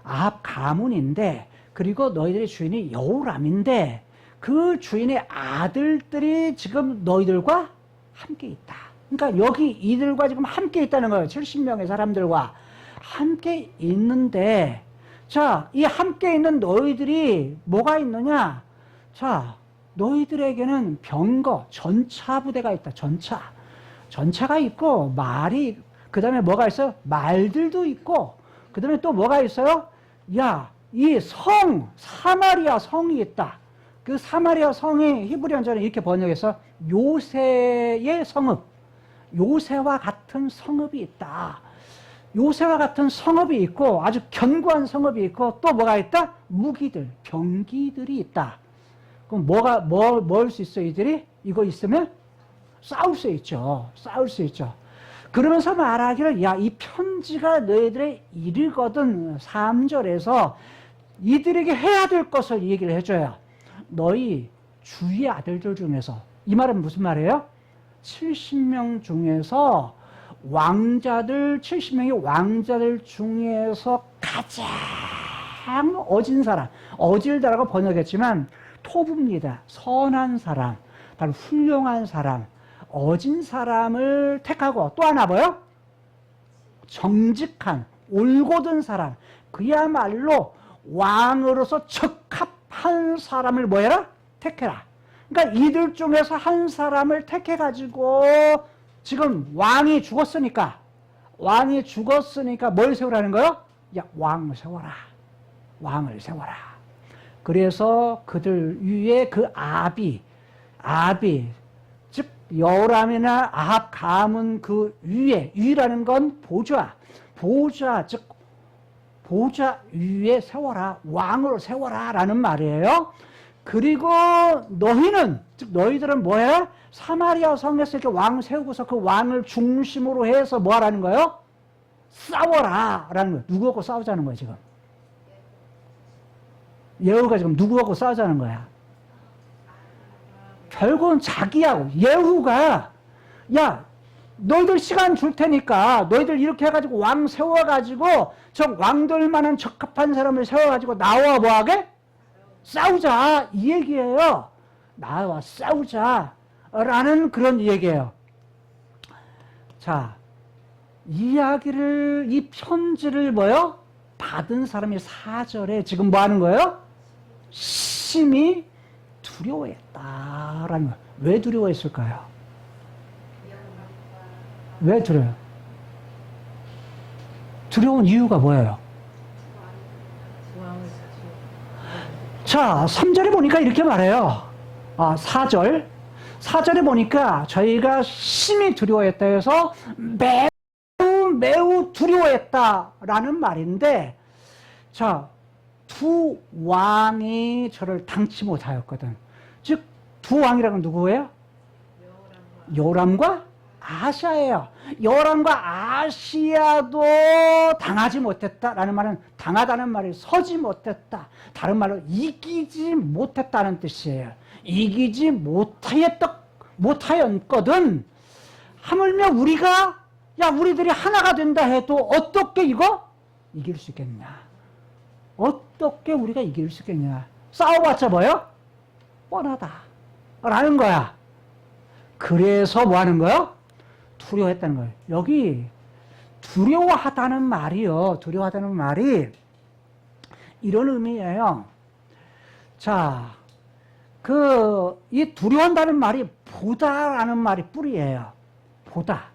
아합 가문인데, 그리고 너희들의 주인이 여호람인데, 그 주인의 아들들이 지금 너희들과 함께 있다. 그러니까 여기 이들과 지금 함께 있다는 거예요. 70명의 사람들과 함께 있는데, 자, 이 함께 있는 너희들이 뭐가 있느냐? 자, 너희들에게는 병거, 전차 부대가 있다. 전차가 있고, 말이, 그 다음에 뭐가 있어요? 말들도 있고, 그 다음에 또 뭐가 있어요? 야, 이 사마리아 성이 있다. 그 사마리아 성이 히브리 원자는 이렇게 번역해서 요새의 성읍, 요새와 같은 성읍이 있다. 요새와 같은 성읍이 있고 아주 견고한 성읍이 있고 또 뭐가 있다? 무기들, 병기들이 있다. 그럼 뭘 수 있어 이들이? 이거 있으면 싸울 수 있죠. 싸울 수 있죠. 그러면서 말하기를 야, 이 편지가 너희들에 이르거든 3절에서 이들에게 해야 될 것을 얘기를 해줘요. 너희 주의 아들들 중에서 이 말은 무슨 말이에요? 70명 중에서 왕자들 70명의 왕자들 중에서 가장 어진 사람, 어질다라고 번역했지만 토부입니다. 선한 사람, 바로 훌륭한 사람, 어진 사람을 택하고 또 하나 뭐요? 정직한, 올곧은 사람, 그야말로 왕으로서 적합한 사람을 뭐해라? 택해라. 그러니까 이들 중에서 한 사람을 택해가지고 지금 왕이 죽었으니까 뭘 세우라는 거요? 야, 왕을 세워라. 왕을 세워라. 그래서 그들 위에 그 아비, 즉 여호람이나 아합 가문 그 위라는 건 보좌, 즉 보좌 위에 세워라. 왕으로 세워라라는 말이에요. 그리고 너희는, 즉 너희들은 뭐해? 사마리아 성에서 이렇게 왕 세우고서 그 왕을 중심으로 해서 뭐 하라는 거예요? 싸워라 라는 거예요. 누구하고 싸우자는 거예요 지금? 예후가 지금 누구하고 싸우자는 거야? 결국은 자기하고. 예후가 야, 너희들 시간 줄 테니까 너희들 이렇게 해가지고 왕 세워가지고 저 왕들만한 적합한 사람을 세워가지고 나와 뭐하게? 싸우자 이 얘기예요. 나와 싸우자 라는 그런 얘기예요. 자, 이 편지를 뭐요? 받은 사람이 4절에 지금 뭐 하는 거예요? 심히 두려워했다라는 거예요. 왜 두려워했을까요? 왜 두려워요? 두려운 이유가 뭐예요? 자, 3절에 보니까 이렇게 말해요. 4절에 보니까 저희가 심히 두려워했다 해서 매우 두려워했다라는 말인데, 자, 두 왕이 저를 당치 못하였거든. 즉, 두 왕이라는 건 누구예요? 요람과 아시아예요. 요람과 아시아도 당하지 못했다라는 말은 당하다는 말이 서지 못했다. 다른 말로 이기지 못했다는 뜻이에요. 이기지 못하였거든. 하물며 우리들이 하나가 된다 해도 어떻게 이거 이길 수 있겠냐? 어떻게 우리가 이길 수 있겠냐? 싸워봤자 뭐예요? 뻔하다 라는 거야. 그래서 뭐 하는 거예요? 두려워했다는 거예요. 여기 두려워하다는 말이요. 두려워하다는 말이 이런 의미예요. 자, 이 두려워한다는 말이 보다라는 말이 뿌리예요. 보다.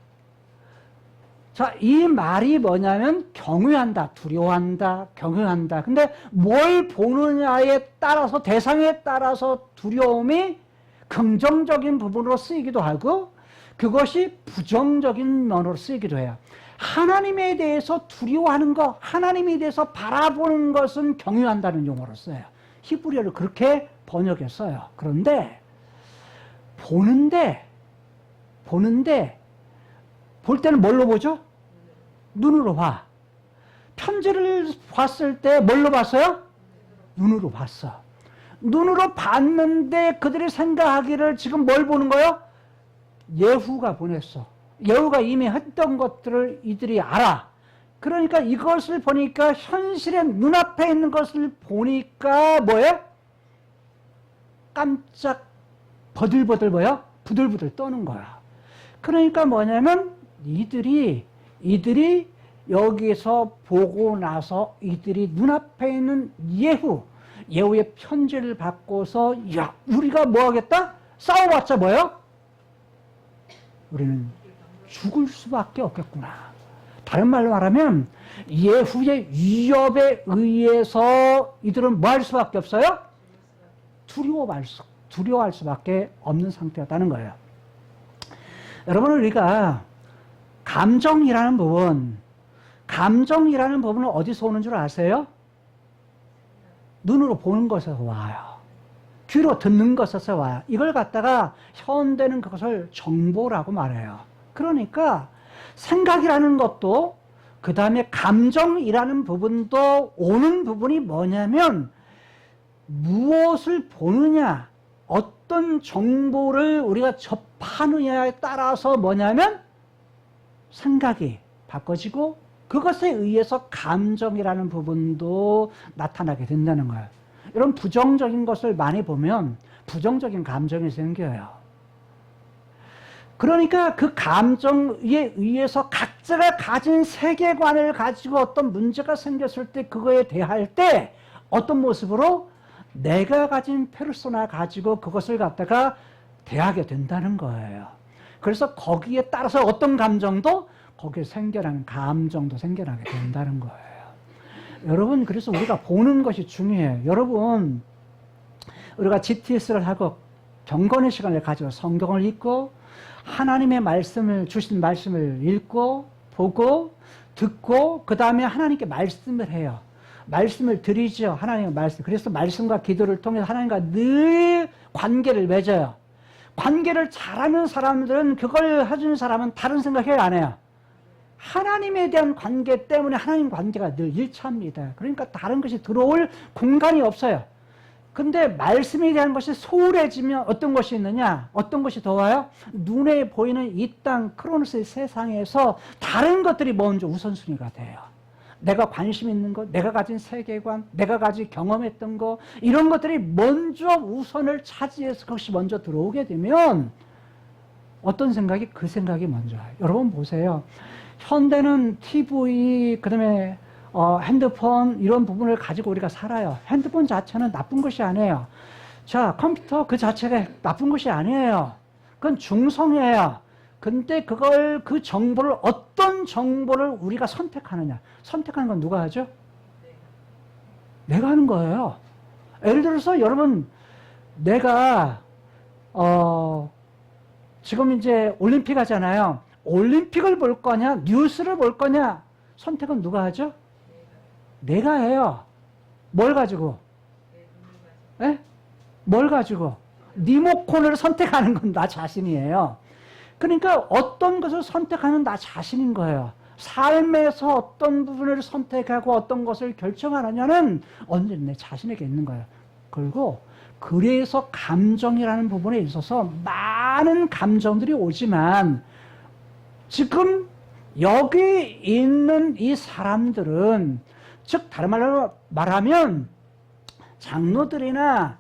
자, 이 말이 뭐냐면 경외한다, 두려워한다, 경외한다. 근데 뭘 보느냐에 따라서, 대상에 따라서 두려움이 긍정적인 부분으로 쓰이기도 하고 그것이 부정적인 면으로 쓰이기도 해요. 하나님에 대해서 두려워하는 것, 하나님에 대해서 바라보는 것은 경외한다는 용어로 써요. 히브리어를 그렇게 번역했어요. 그런데 보는데 볼 때는 뭘로 보죠? 눈으로 봐. 편지를 봤을 때 뭘로 봤어요? 눈으로 봤어. 눈으로 봤는데 그들이 생각하기를 지금 뭘 보는 거예요? 예후가 보냈어. 예후가 이미 했던 것들을 이들이 알아. 그러니까 이것을 보니까 현실의 눈앞에 있는 것을 보니까 뭐예요? 깜짝 버들버들 뭐야? 부들부들 떠는 거야. 그러니까 뭐냐면 이들이 여기서 보고 나서 이들이 눈앞에 있는 예후의 편지를 받고서 야, 우리가 뭐 하겠다? 싸워봤자 뭐예요? 우리는 죽을 수밖에 없겠구나. 다른 말로 말하면 예후의 위협에 의해서 이들은 뭐 할 수밖에 없어요? 두려워할 수밖에 없는 상태였다는 거예요. 여러분, 우리가 감정이라는 부분은 어디서 오는 줄 아세요? 눈으로 보는 것에서 와요. 귀로 듣는 것에서 와요. 이걸 갖다가 현대는 그것을 정보라고 말해요. 그러니까 생각이라는 것도 그 다음에 감정이라는 부분도 오는 부분이 뭐냐면 무엇을 보느냐, 어떤 정보를 우리가 접하느냐에 따라서 뭐냐면 생각이 바꿔지고 그것에 의해서 감정이라는 부분도 나타나게 된다는 거예요. 이런 부정적인 것을 많이 보면 부정적인 감정이 생겨요. 그러니까 그 감정에 의해서 각자가 가진 세계관을 가지고 어떤 문제가 생겼을 때 그거에 대할 때 어떤 모습으로 내가 가진 페르소나 가지고 그것을 갖다가 대하게 된다는 거예요. 그래서 거기에 따라서 어떤 감정도 거기에 생겨나는 감정도 생겨나게 된다는 거예요. 여러분, 그래서 우리가 보는 것이 중요해요. 여러분, 우리가 GTS를 하고 경건의 시간을 가지고 성경을 읽고 하나님의 말씀을 주신 말씀을 읽고 보고 듣고 그 다음에 하나님께 말씀을 해요. 말씀을 드리죠. 하나님의 말씀. 그래서 말씀과 기도를 통해서 하나님과 늘 관계를 맺어요. 관계를 잘하는 사람들은 그걸 해주는 사람은 다른 생각해요, 안 해요? 하나님에 대한 관계 때문에 하나님 관계가 늘 일치합니다. 그러니까 다른 것이 들어올 공간이 없어요. 근데 말씀에 대한 것이 소홀해지면 어떤 것이 있느냐? 어떤 것이 더 와요? 눈에 보이는 이 땅 크로노스의 세상에서 다른 것들이 먼저 우선순위가 돼요. 내가 관심 있는 것, 내가 가진 세계관, 내가 가진 경험했던 것, 이런 것들이 먼저 우선을 차지해서 그것이 먼저 들어오게 되면 어떤 생각이? 그 생각이 먼저 와요. 여러분 보세요. 현대는 TV, 그 다음에 핸드폰 이런 부분을 가지고 우리가 살아요. 핸드폰 자체는 나쁜 것이 아니에요. 자, 컴퓨터 그 자체가 나쁜 것이 아니에요. 그건 중성이에요. 근데 그 정보를 어떤 정보를 우리가 선택하느냐. 선택하는 건 누가 하죠? 내가 하는 거예요. 예를 들어서 여러분, 내가 지금 이제 올림픽 하잖아요. 올림픽을 볼 거냐, 뉴스를 볼 거냐, 선택은 누가 하죠? 내가 해요. 뭘 가지고? 네? 뭘 가지고? 리모컨을 선택하는 건 나 자신이에요. 그러니까 어떤 것을 선택하는 나 자신인 거예요. 삶에서 어떤 부분을 선택하고 어떤 것을 결정하느냐는 언제나 내 자신에게 있는 거예요. 그리고 그래서 감정이라는 부분에 있어서 많은 감정들이 오지만 지금 여기 있는 이 사람들은, 즉 다른 말로 말하면 장로들이나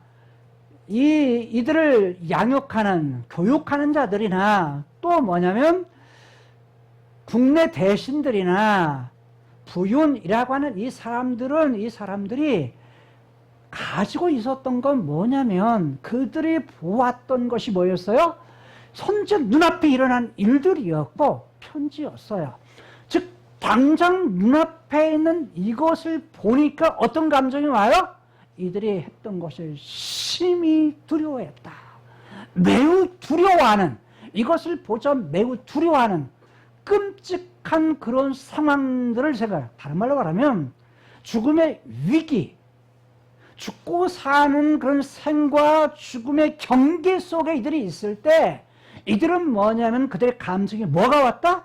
이들을 양육하는, 교육하는 자들이나 또 뭐냐면 국내 대신들이나 부윤이라고 하는 이 사람들이 가지고 있었던 건 뭐냐면 그들이 보았던 것이 뭐였어요? 현재 눈앞에 일어난 일들이었고 편지였어요. 즉 당장 눈앞에 있는 이것을 보니까 어떤 감정이 와요? 이들이 했던 것을 심히 두려워했다. 매우 두려워하는, 이것을 보자 매우 두려워하는 끔찍한 그런 상황들을 생각해요. 다른 말로 말하면 죽음의 위기, 죽고 사는 그런 생과 죽음의 경계 속에 이들이 있을 때 이들은 뭐냐면 그들의 감정이 뭐가 왔다?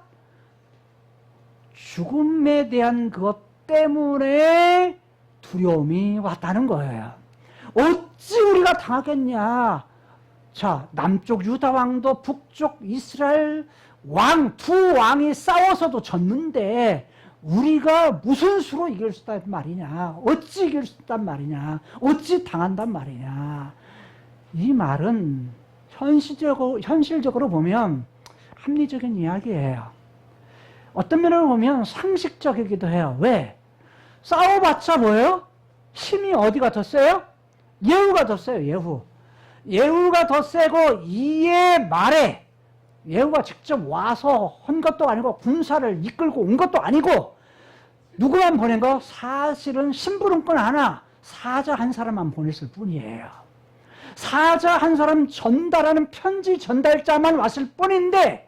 죽음에 대한 그것 때문에 두려움이 왔다는 거예요. 어찌 우리가 당하겠냐. 자, 남쪽 유다 왕도 북쪽 이스라엘 왕, 두 왕이 싸워서도 졌는데 우리가 무슨 수로 이길 수 있단 말이냐. 어찌 이길 수 있단 말이냐. 어찌 당한단 말이냐. 이 말은 현실적으로 보면 합리적인 이야기예요. 어떤 면으로 보면 상식적이기도 해요. 왜? 싸워봤자 뭐예요? 힘이 어디가 더 세요? 예후가 더 세요. 예후. 예후가 더 세고 이에 말에 예후가 직접 와서 한 것도 아니고 군사를 이끌고 온 것도 아니고 누구만 보낸 거? 사실은 심부름꾼 하나, 사자 한 사람만 보냈을 뿐이에요. 사자 한 사람 전달하는 편지 전달자만 왔을 뿐인데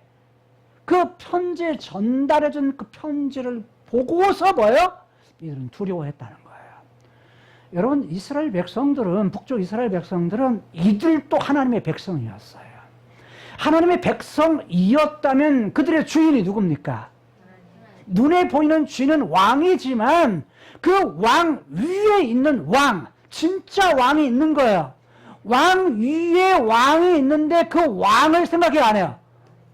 그 편지 전달해준 그 편지를 보고서 뭐예요? 이들은 두려워했다는 거예요. 여러분, 이스라엘 백성들은, 북쪽 이스라엘 백성들은 이들도 하나님의 백성이었어요. 하나님의 백성이었다면 그들의 주인이 누굽니까? 눈에 보이는 주인은 왕이지만 그 왕 위에 있는 왕, 진짜 왕이 있는 거예요. 왕 위에 왕이 있는데 그 왕을 생각이 안 해요.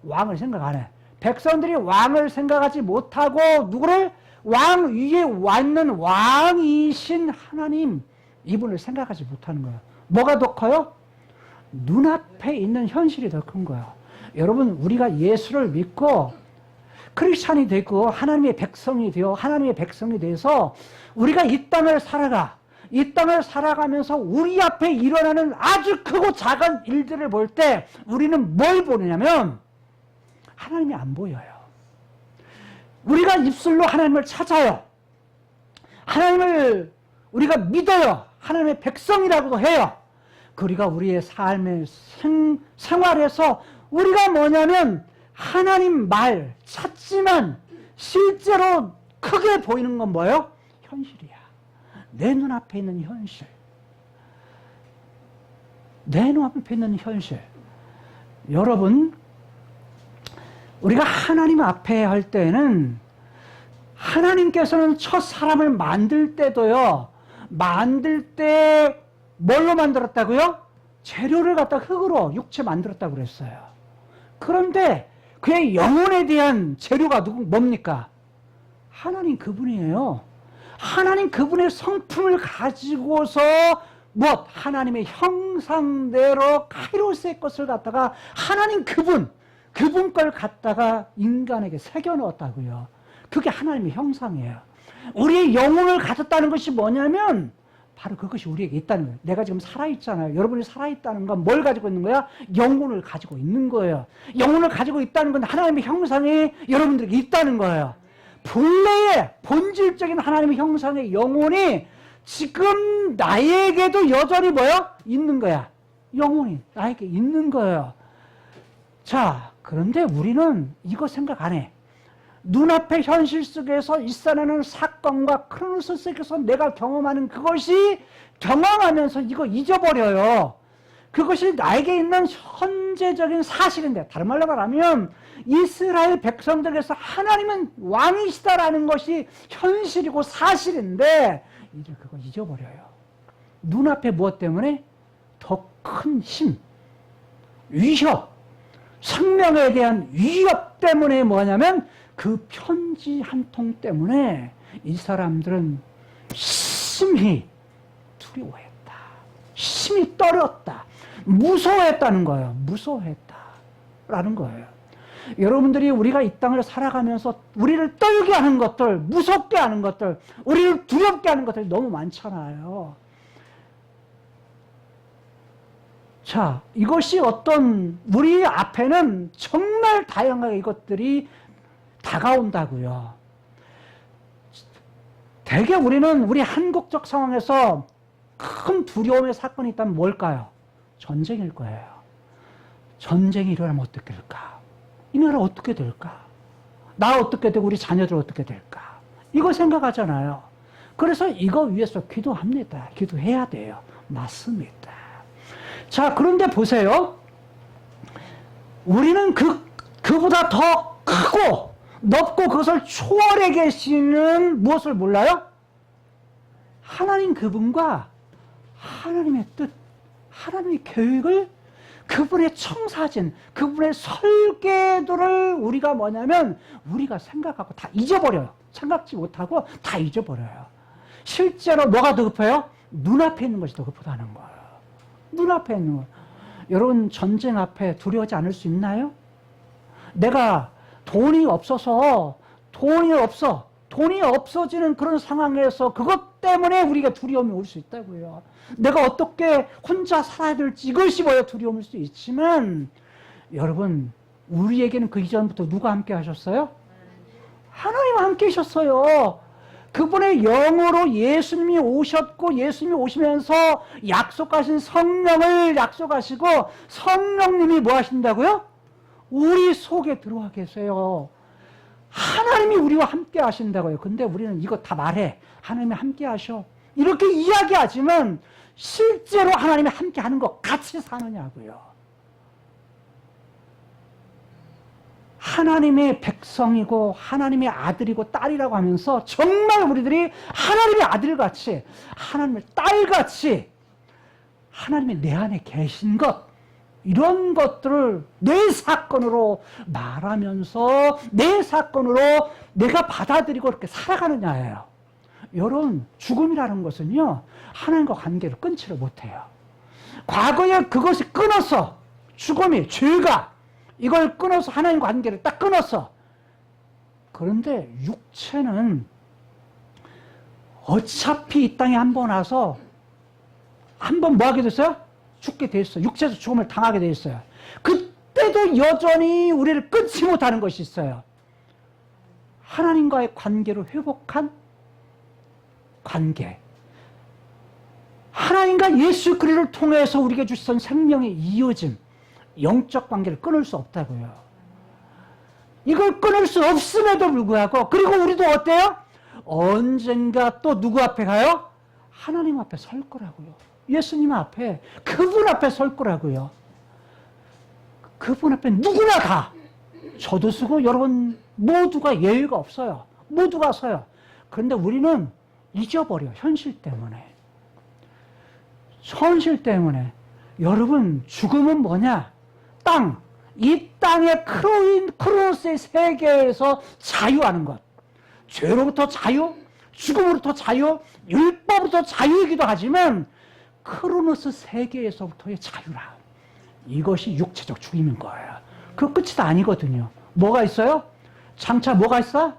왕을 생각 안 해. 백성들이 왕을 생각하지 못하고 누구를? 왕 위에 있는 왕이신 하나님, 이분을 생각하지 못하는 거예요. 뭐가 더 커요? 눈앞에 있는 현실이 더 큰 거예요. 여러분, 우리가 예수를 믿고 크리스찬이 되고 하나님의 백성이 되어 하나님의 백성이 돼서 우리가 이 땅을 살아가. 이 땅을 살아가면서 우리 앞에 일어나는 아주 크고 작은 일들을 볼 때 우리는 뭘 보느냐면 하나님이 안 보여요. 우리가 입술로 하나님을 찾아요. 하나님을 우리가 믿어요. 하나님의 백성이라고도 해요. 우리가 우리의 삶의 생활에서 우리가 뭐냐면 하나님 말 찾지만 실제로 크게 보이는 건 뭐예요? 현실이야. 내 눈앞에 있는 현실. 내 눈앞에 있는 현실. 여러분, 우리가 하나님 앞에 할 때는 하나님께서는 첫 사람을 만들 때도요, 만들 때 뭘로 만들었다고요? 재료를 갖다 흙으로 육체 만들었다고 그랬어요. 그런데 그의 영혼에 대한 재료가 뭡니까? 하나님 그분이에요. 하나님 그분의 성품을 가지고서 하나님의 형상대로 카이로스의 것을 갖다가 하나님 그분 걸 갖다가 인간에게 새겨 넣었다고요. 그게 하나님의 형상이에요. 우리의 영혼을 가졌다는 것이 뭐냐면 바로 그것이 우리에게 있다는 거예요. 내가 지금 살아있잖아요. 여러분이 살아있다는 건 뭘 가지고 있는 거야? 영혼을 가지고 있는 거예요. 영혼을 가지고 있다는 건 하나님의 형상이 여러분들에게 있다는 거예요. 본래의 본질적인 하나님의 형상의 영혼이 지금 나에게도 여전히 있는 거야. 영혼이 나에게 있는 거예요. 자, 그런데 우리는 이거 생각 안 해. 눈앞의 현실 속에서 일어나는 사건과 크로노스 속에서 내가 경험하는 그것이 경험하면서 이거 잊어버려요. 그것이 나에게 있는 현재적인 사실인데, 다른 말로 말하면 이스라엘 백성들에게서 하나님은 왕이시다라는 것이 현실이고 사실인데 이제 그거 잊어버려요. 눈앞에 무엇 때문에? 더 큰 힘, 위협, 생명에 대한 위협 때문에 뭐냐면 그 편지 한 통 때문에 이 사람들은 심히 두려워했다. 심히 떨었다. 무서워했다는 거예요. 무서워했다라는 거예요. 여러분들이 우리가 이 땅을 살아가면서 우리를 떨게 하는 것들, 무섭게 하는 것들, 우리를 두렵게 하는 것들이 너무 많잖아요. 자, 이것이 우리 앞에는 정말 다양하게 이것들이 다가온다고요. 대개 우리는 우리 한국적 상황에서 큰 두려움의 사건이 있다면 뭘까요? 전쟁일 거예요. 전쟁이 일어나면 어떻게 될까? 이 나라 어떻게 될까? 나 어떻게 되고 우리 자녀들 어떻게 될까? 이거 생각하잖아요. 그래서 이거 위해서 기도합니다. 기도해야 돼요. 맞습니다. 자, 그런데 보세요. 우리는 그보다 더 크고 높고 그것을 초월해 계시는 무엇을 몰라요? 하나님 그분과 하나님의 뜻, 하나님의 계획을 그분의 청사진, 그분의 설계도를 우리가 뭐냐면 우리가 생각하고 다 잊어버려요. 생각지 못하고 다 잊어버려요. 실제로 뭐가 더 급해요? 눈앞에 있는 것이 더 급하다는 거예요. 눈앞에 있는 거. 여러분 전쟁 앞에 두려워하지 않을 수 있나요? 내가 돈이 없어지는 그런 상황에서 그것 때문에 우리가 두려움이 올 수 있다고요. 내가 어떻게 혼자 살아야 될지 이것이 뭐야 두려움일 수 있지만 여러분 우리에게는 그 이전부터 누가 함께 하셨어요? 하나님 함께 하셨어요. 그분의 영으로 예수님이 오셨고 예수님이 오시면서 약속하신 성령을 약속하시고 성령님이 뭐 하신다고요? 우리 속에 들어와 계세요. 하나님이 우리와 함께 하신다고요. 근데 우리는 이거 다 말해. 하나님이 함께 하셔. 이렇게 이야기하지만 실제로 하나님이 함께 하는 것 같이 사느냐고요. 하나님의 백성이고 하나님의 아들이고 딸이라고 하면서 정말 우리들이 하나님의 아들같이 하나님의 딸같이 하나님이 내 안에 계신 것 이런 것들을 내 사건으로 말하면서 내 사건으로 내가 받아들이고 이렇게 살아가느냐예요. 여러분 죽음이라는 것은요 하나님과 관계를 끊지를 못해요. 과거에 그것이 끊어서 죽음이 죄가 이걸 끊어서 하나님 관계를 딱 끊었어. 그런데 육체는 어차피 이 땅에 한 번 와서 한 번 뭐 하게 됐어요? 죽게 돼 있어요. 육체에서 죽음을 당하게 돼 있어요. 그때도 여전히 우리를 끊지 못하는 것이 있어요. 하나님과의 관계로 회복한 관계. 하나님과 예수 그리스도를 통해서 우리에게 주신 생명의 이어짐, 영적 관계를 끊을 수 없다고요. 이걸 끊을 수 없음에도 불구하고 그리고 우리도 어때요? 언젠가 또 누구 앞에 가요? 하나님 앞에 설 거라고요. 예수님 앞에 그분 앞에 설 거라고요. 그분 앞에 누구나 다 저도 쓰고 여러분 모두가 예외가 없어요. 모두가 서요. 그런데 우리는 잊어버려. 현실 때문에. 현실 때문에. 여러분 죽음은 뭐냐? 땅. 이 땅의 크로노스의 세계에서 자유하는 것. 죄로부터 자유, 죽음으로부터 자유, 율법으로부터 자유이기도 하지만 크로노스 세계에서부터의 자유라. 이것이 육체적 죽임인 거예요. 그 끝이 다 아니거든요. 뭐가 있어요? 장차 뭐가 있어?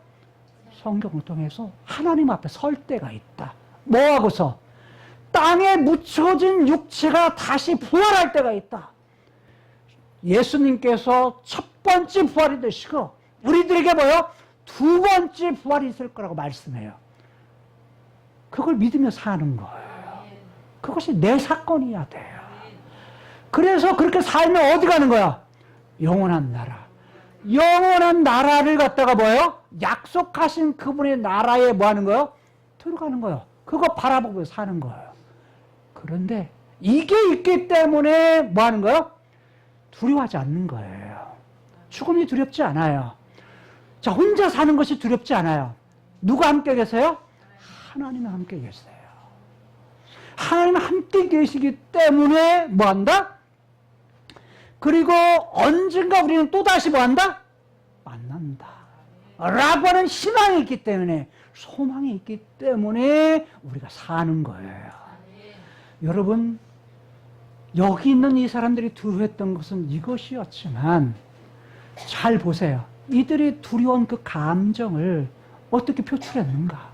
성경을 통해서 하나님 앞에 설 때가 있다. 뭐하고서? 땅에 묻혀진 육체가 다시 부활할 때가 있다. 예수님께서 첫 번째 부활이 되시고 우리들에게 뭐요? 두 번째 부활이 있을 거라고 말씀해요. 그걸 믿으며 사는 거예요. 그것이 내 사건이어야 돼요. 그래서 그렇게 살면 어디 가는 거야? 영원한 나라. 영원한 나라를 갖다가 뭐예요? 약속하신 그분의 나라에 뭐 하는 거예요? 들어가는 거예요. 그거 바라보고 사는 거예요. 그런데 이게 있기 때문에 뭐 하는 거예요? 두려워하지 않는 거예요. 죽음이 두렵지 않아요. 자, 혼자 사는 것이 두렵지 않아요. 누가 함께 계세요? 하나님이 함께 계세요. 하나님 함께 계시기 때문에 뭐 한다? 그리고 언젠가 우리는 또다시 뭐 한다? 만난다. 라고 하는 희망이 있기 때문에, 소망이 있기 때문에 우리가 사는 거예요. 여러분, 여기 있는 이 사람들이 두려워했던 것은 이것이었지만, 잘 보세요. 이들이 두려운 그 감정을 어떻게 표출했는가?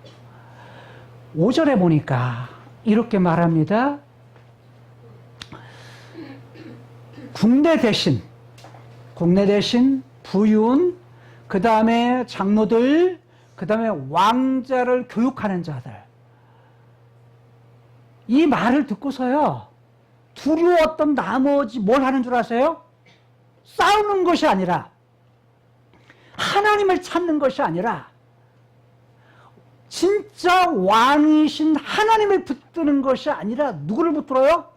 5절에 보니까 이렇게 말합니다. 국내 대신 부윤, 그 다음에 장로들, 그 다음에 왕자를 교육하는 자들. 이 말을 듣고서요, 두려웠던 나머지 뭘 하는 줄 아세요? 싸우는 것이 아니라, 하나님을 찾는 것이 아니라, 진짜 왕이신 하나님을 붙드는 것이 아니라 누구를 붙들어요?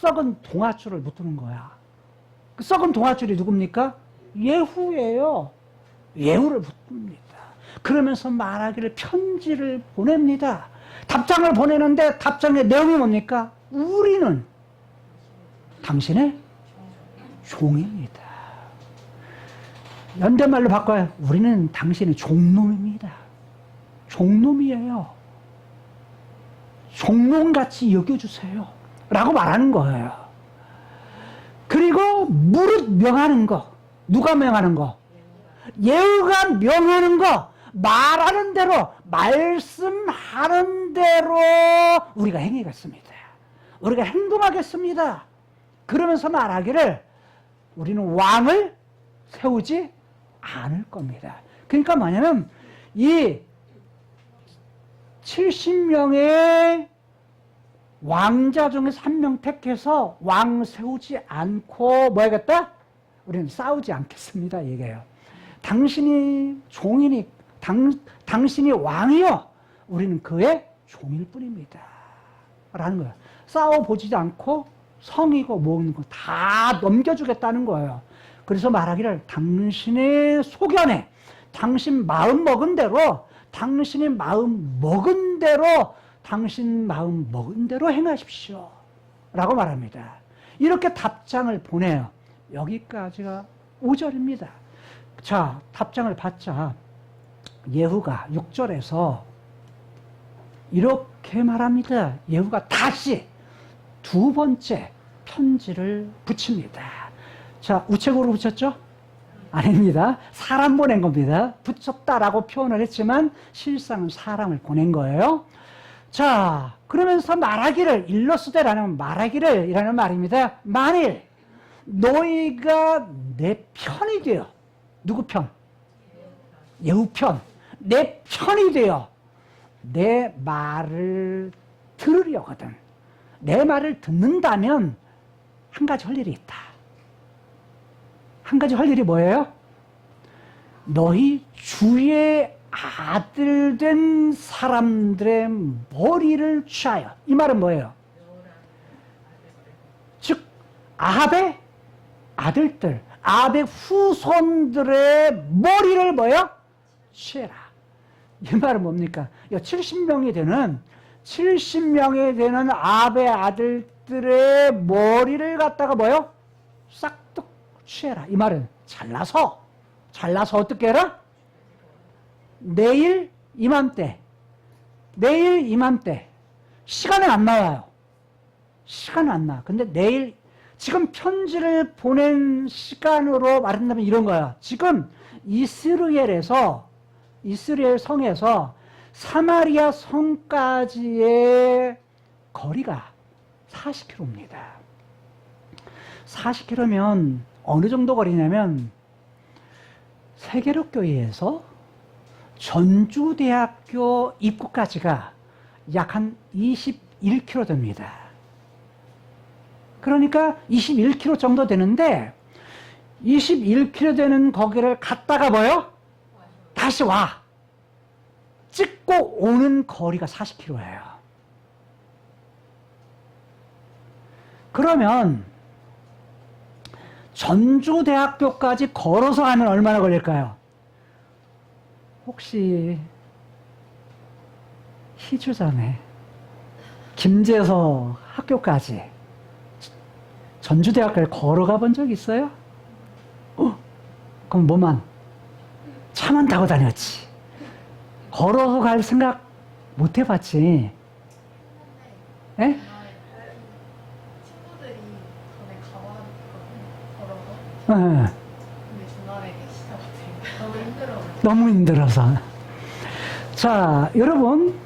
썩은 동아줄을 붙드는 거야. 그 썩은 동아줄이 누굽니까? 예후예요. 예후를 붙듭니다. 그러면서 말하기를 편지를 보냅니다. 답장을 보내는데 답장의 내용이 뭡니까? 우리는 당신의 종입니다. 연대말로 바꿔요. 우리는 당신의 종놈입니다. 종놈이에요. 종놈같이 여겨주세요. 라고 말하는 거예요. 그리고 무릇 명하는 거. 누가 명하는 거? 예후가 명하는 거. 말하는 대로, 말씀하는 대로 우리가 행하겠습니다. 우리가 행동하겠습니다. 그러면서 말하기를 우리는 왕을 세우지 않을 겁니다. 그러니까 뭐냐면 이 70명의 왕자 중에서 한 명 택해서 왕 세우지 않고 뭐 하겠다? 우리는 싸우지 않겠습니다. 얘기해요. 당신이 종이니 당신이 왕이요. 우리는 그의 종일 뿐입니다. 라는 거예요. 싸워보지 않고 성이고 뭐고 다 넘겨주겠다는 거예요. 그래서 말하기를 당신의 소견에 당신 마음 먹은 대로 당신의 마음 먹은 대로 당신 마음 먹은 대로 행하십시오. 라고 말합니다. 이렇게 답장을 보내요. 여기까지가 5절입니다. 자, 답장을 받자 예후가 6절에서 이렇게 말합니다. 예후가 다시 두 번째 편지를 붙입니다. 자, 우체국으로 붙였죠? 아닙니다. 사람 보낸 겁니다. 붙였다라고 표현을 했지만 실상은 사람을 보낸 거예요. 자, 그러면서 말하기를, 일러스되라는 말하기를 이라는 말입니다. 만일 너희가 내 편이 되어, 누구 편? 예후 편. 내 편이 되어 내 말을 들으려거든. 내 말을 듣는다면 한 가지 할 일이 있다. 한 가지 할 일이 뭐예요? 너희 주의 아들 된 사람들의 머리를 취하여. 이 말은 뭐예요? 즉 아합의 아들들, 아합의 후손들의 머리를 뭐예요? 취해라. 이 말은 뭡니까? 70명이 되는 아합의 아들들의 머리를 갖다가 뭐예요? 싹둑 취해라. 이 말은 잘라서 어떻게 해라? 내일 이맘때 시간은 안 나와요. 시간은 안 나. 근데 내일 지금 편지를 보낸 시간으로 말한다면 이런 거야. 지금 이스라엘 성에서 사마리아 성까지의 거리가 40km입니다. 40km면 어느 정도 거리냐면 세계력교회에서 전주대학교 입구까지가 약 한 21km 됩니다. 그러니까 21km 정도 되는데 21km 되는 거기를 갔다가 뭐요? 다시 와. 찍고 오는 거리가 40km예요. 그러면 전주대학교까지 걸어서 가면 얼마나 걸릴까요? 혹시 희주자매 김제서 학교까지 전주대학교를 걸어가 본 적 있어요? 그럼 뭐만? 차만 타고 다녔지. 걸어서 갈 생각 못 해봤지. 예? 친구들이 전에 가봐하니까 걸어서. 예. 근데 중간에 시작 너무 힘들어. 너무 힘들어서. 자, 여러분,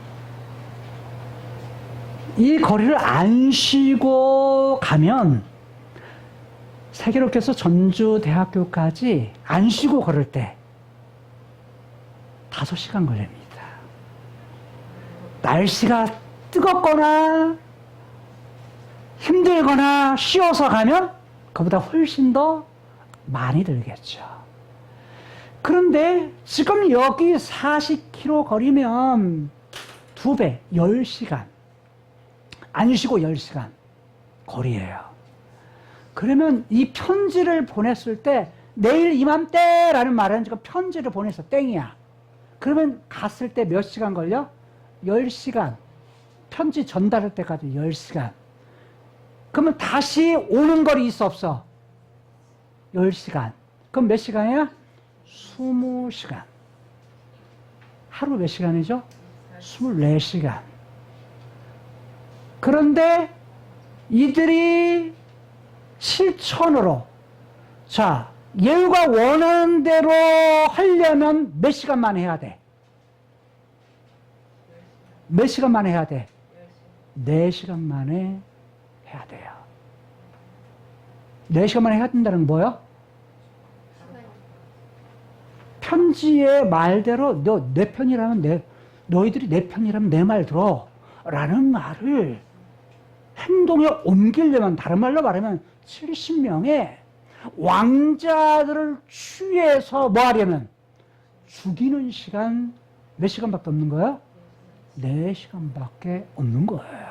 이 거리를 안 쉬고 가면 세계로께서 전주대학교까지 안 쉬고 걸을 때 5시간 걸립니다. 날씨가 뜨겁거나 힘들거나 쉬어서 가면 그보다 훨씬 더 많이 들겠죠. 그런데 지금 여기 40km 거리면 2배, 10시간. 안 쉬고 10시간 거리예요. 그러면 이 편지를 보냈을 때 내일 이맘때라는 말은 지금 편지를 보내서 땡이야. 그러면 갔을 때 몇 시간 걸려? 10시간. 편지 전달할 때까지 10시간. 그러면 다시 오는 거리 있어 없어? 10시간. 그럼 몇 시간이야? 20시간. 하루 몇 시간이죠? 24시간. 그런데 이들이 실천으로, 자, 예후가 원하는 대로 하려면 몇 시간 만에 해야 돼? 몇 시간 만에 해야 돼? 4시간 만에 해야 돼요. 4시간 만에 해야 된다는 건 뭐예요? 편지의 말대로 내 편이라면 너희들이 내 편이라면 내 말 들어 라는 말을 행동에 옮기려면, 다른 말로 말하면 70명의 왕자들을 취해서 뭐 하려면 죽이는 시간 몇 시간밖에 없는 거예요? 4시간밖에 없는 거예요.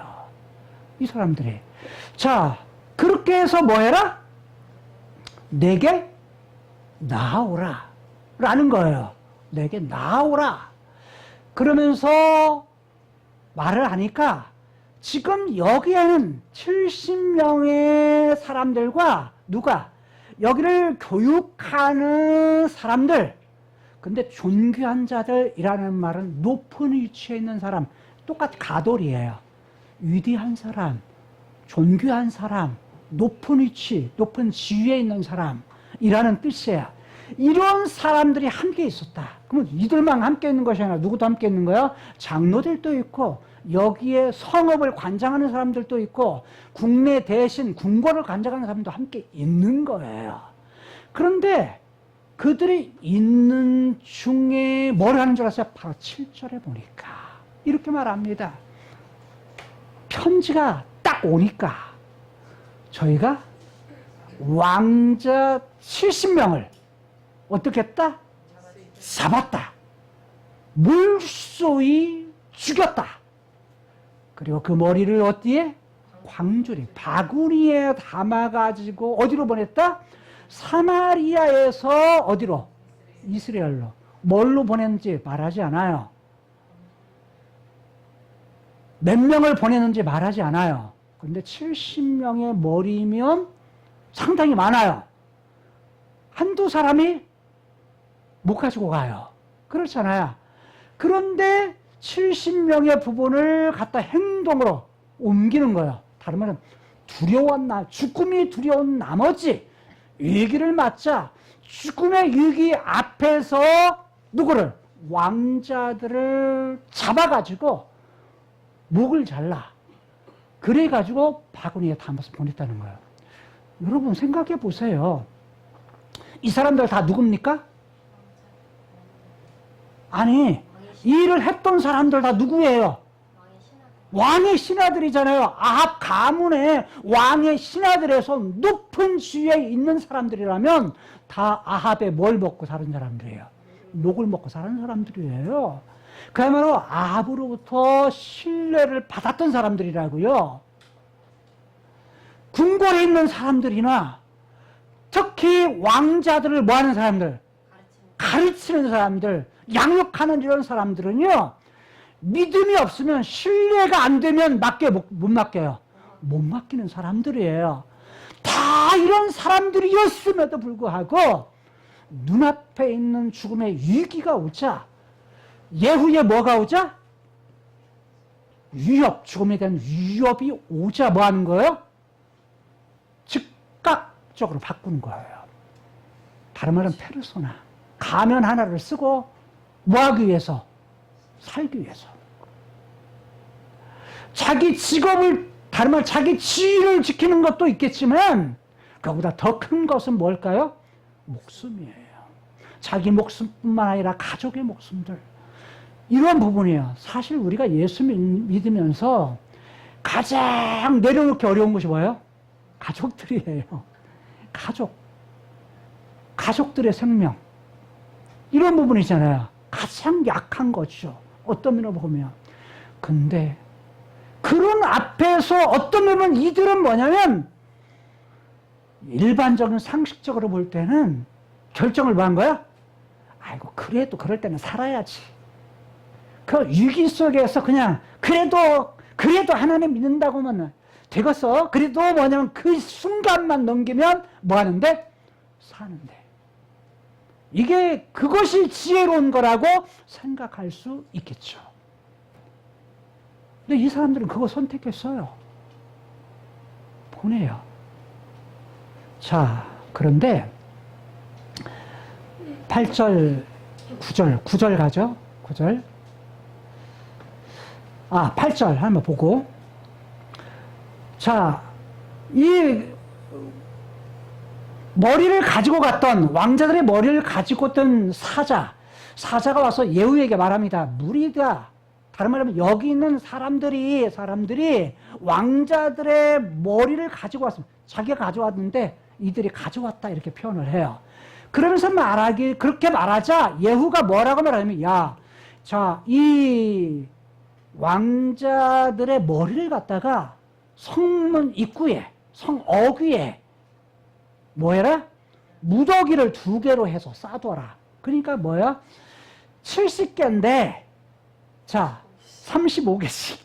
이 사람들이. 자, 그렇게 해서 뭐 해라? 내게 나오라 라는 거예요. 내게 나오라. 그러면서 말을 하니까 지금 여기에는 70명의 사람들과 누가? 여기를 교육하는 사람들. 근데 존귀한 자들이라는 말은 높은 위치에 있는 사람. 똑같이 가돌이에요. 위대한 사람, 존귀한 사람, 높은 위치, 높은 지위에 있는 사람이라는 뜻이에요. 이런 사람들이 함께 있었다. 그러면 이들만 함께 있는 것이 아니라 누구도 함께 있는 거예요? 장로들도 있고, 여기에 성읍을 관장하는 사람들도 있고, 국내 대신 궁궐을 관장하는 사람도 함께 있는 거예요. 그런데 그들이 있는 중에 뭘 하는 줄 아세요? 바로 7절에 보니까 이렇게 말합니다. 편지가 딱 오니까 저희가 왕자 70명을 어떻게 했다? 잡았다. 물소히 죽였다. 그리고 그 머리를 어디에? 광주리, 바구니에 담아가지고 어디로 보냈다? 사마리아에서 어디로? 이스라엘로. 뭘로 보냈는지 말하지 않아요. 몇 명을 보냈는지 말하지 않아요. 그런데 70명의 머리면 상당히 많아요. 한두 사람이 못 가지고 가요. 그렇잖아요. 그런데 70명의 부분을 갖다 행동으로 옮기는 거예요. 다른 말은 죽음이 두려운 나머지 위기를 맞자 죽음의 위기 앞에서 누구를? 왕자들을 잡아가지고 목을 잘라. 그래가지고 바구니에 담아서 보냈다는 거예요. 여러분 생각해 보세요. 이 사람들 다 누굽니까? 아니, 이 일을 했던 사람들 다 누구예요? 왕의 신하들이잖아요. 아합 가문의 왕의 신하들에서 높은 지위에 있는 사람들이라면 다 아합의 뭘 먹고 사는 사람들이에요? 녹을 먹고 사는 사람들이에요. 그야말로 아합으로부터 신뢰를 받았던 사람들이라고요. 궁궐에 있는 사람들이나 특히 왕자들을 뭐하는 사람들? 가르치는 사람들, 양육하는 이런 사람들은요, 믿음이 없으면, 신뢰가 안 되면 못 맡겨요. 못 맡기는 사람들이에요. 다 이런 사람들이었음에도 불구하고 눈앞에 있는 죽음의 위기가 오자, 예후에 뭐가 오자? 위협, 죽음에 대한 위협이 오자 뭐 하는 거예요? 즉각적으로 바꾸는 거예요. 다른 말은 페르소나, 가면 하나를 쓰고 뭐 하기 위해서? 살기 위해서. 자기 직업을, 다른 말 자기 지위를 지키는 것도 있겠지만 그보다 더 큰 것은 뭘까요? 목숨이에요. 자기 목숨뿐만 아니라 가족의 목숨들. 이런 부분이에요. 사실 우리가 예수 믿으면서 가장 내려놓기 어려운 것이 뭐예요? 가족들이에요. 가족들의 생명. 이런 부분이잖아요. 가장 약한 거죠. 어떤 면으로 보면. 근데 그런 앞에서 어떤 면은 이들은 뭐냐면 일반적인 상식적으로 볼 때는 결정을 뭐 한 거야? 아이고 그래도 그럴 때는 살아야지. 그 위기 속에서 그냥 그래도 그래도 하나님 믿는다고 하면 되겠어. 그래도 뭐냐면 그 순간만 넘기면 뭐 하는데? 사는데. 이게 그것이 지혜로운 거라고 생각할 수 있겠죠. 근데 이 사람들은 그거 선택했어요. 보내요. 자, 그런데 8절, 9절 가죠. 9절. 8절 한번 보고. 자, 이 머리를 가지고 갔던, 왕자들의 머리를 가지고 갔던 사자가 와서 예후에게 말합니다. 무리가, 다른 말로 하면 여기 있는 사람들이 왕자들의 머리를 가지고 왔습니다. 자기가 가져왔는데 이들이 가져왔다 이렇게 표현을 해요. 그러면서 그렇게 말하자 예후가 뭐라고 말하냐면, 야, 자, 이 왕자들의 머리를 갖다가 성문 입구에, 성어귀에 뭐 해라? 무더기를 2개로 해서 싸둬라. 그러니까 뭐야? 70개인데, 자, 35개씩.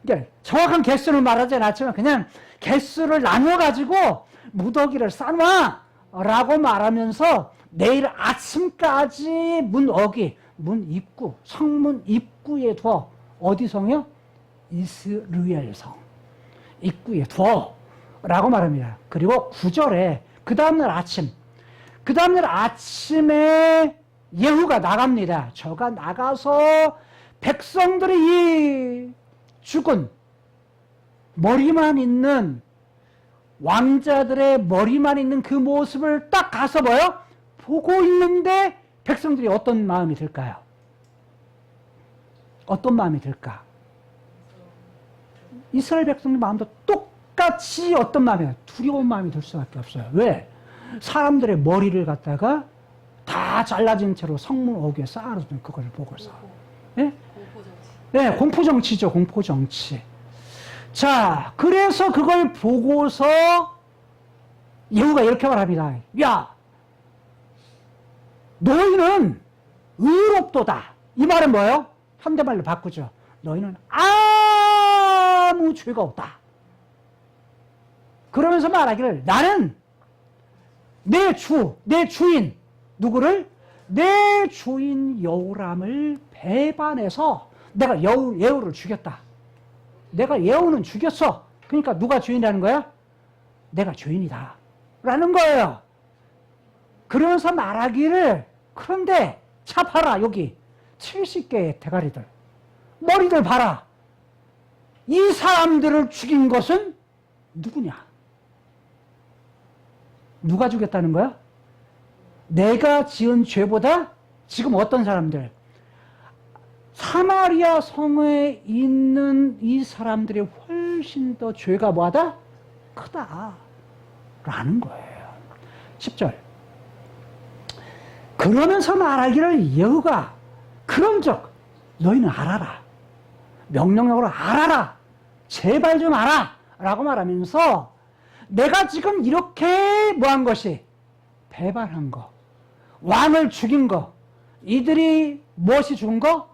그러니까 정확한 개수를 말하지 않았지만 그냥 개수를 나눠가지고 무더기를 싸놔! 라고 말하면서 내일 아침까지 문어귀, 문 입구, 성문 입구에 둬. 어디 성이요? 이스라엘 성. 입구에 둬. 라고 말합니다. 그리고 9절에 그 다음날 아침에 예후가 나갑니다. 저가 나가서 백성들이 이 죽은 머리만 있는 왕자들의 머리만 있는 그 모습을 딱 가서 뭐요? 보고 있는데 백성들이 어떤 마음이 들까요? 어떤 마음이 들까? 이스라엘 백성들 마음도 똑같이 어떤 마음이에요? 두려운 마음이 들 수밖에 없어요. 왜? 사람들의 머리를 갖다가 다 잘라진 채로 성문 어귀에 쌓아두면 그걸 보고서. 예? 네, 공포정치죠, 공포정치. 자, 그래서 그걸 보고서 예후가 이렇게 말합니다. 야, 너희는 의롭도다. 이 말은 뭐예요? 현대말로 바꾸죠. 너희는 아무 죄가 없다. 그러면서 말하기를 나는 내 주인, 누구를? 내 주인 여호람을 배반해서 내가 예후를 죽였다. 내가 예후는 죽였어. 그러니까 누가 주인이라는 거야? 내가 주인이다. 라는 거예요. 그러면서 말하기를, 그런데 차 봐라, 여기 70개의 대가리들, 머리들 봐라. 이 사람들을 죽인 것은 누구냐? 누가 죽였다는 거야? 내가 지은 죄보다 지금 어떤 사람들? 사마리아 성에 있는 이 사람들이 훨씬 더 죄가 뭐하다? 크다. 라는 거예요. 10절. 그러면서 말하기를 예후가 그런즉 너희는 알아라. 명령력으로 알아라. 제발 좀 알아. 라고 말하면서 내가 지금 이렇게 뭐한 것이? 배반한 거. 왕을 죽인 거. 이들이 무엇이 죽은 거?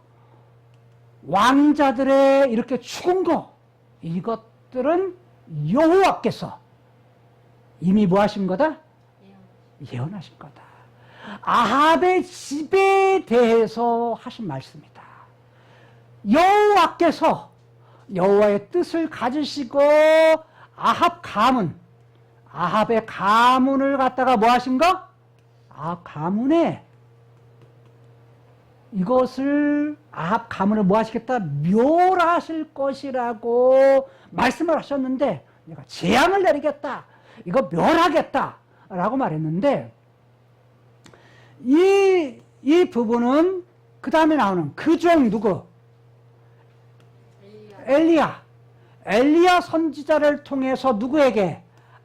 왕자들의 이렇게 죽은 거. 이것들은 여호와께서 이미 뭐 하신 거다? 예언하신 거다. 아합의 집에 대해서 하신 말씀이다. 여호와께서 여호와의 뜻을 가지시고 아합의 가문을 갖다가 뭐 하신 거? 아합 가문에 이것을 아합 가문을 뭐 하시겠다? 멸하실 것이라고 말씀을 하셨는데 내가 재앙을 내리겠다. 이거 멸하겠다. 라고 말했는데 이 부분은 그 다음에 나오는 그 종 누구? 엘리야 선지자를 통해서 누구에게?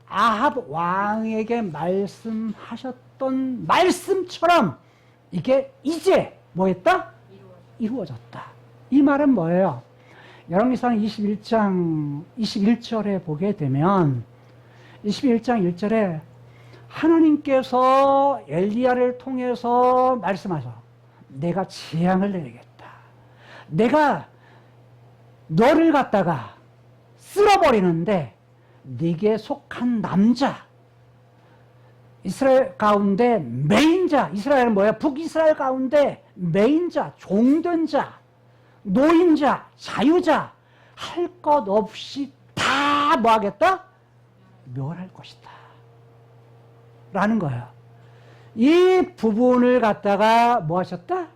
아합 왕에게 말씀하셨던 말씀처럼 이게 이제 뭐 했다? 이루어졌다. 이 말은 뭐예요? 열왕기상 21장 21절에 보게 되면 21장 1절에 하나님께서 엘리야를 통해서 말씀하셔. 내가 재앙을 내리겠다. 내가 너를 갖다가 쓸어버리는데 네게 속한 남자, 이스라엘 가운데 메인자, 이스라엘은 뭐야? 북이스라엘 가운데 메인자, 종된 자, 노인자, 자유자 할 것 없이 다 뭐 하겠다? 멸할 것이다 라는 거예요. 이 부분을 갖다가 뭐 하셨다?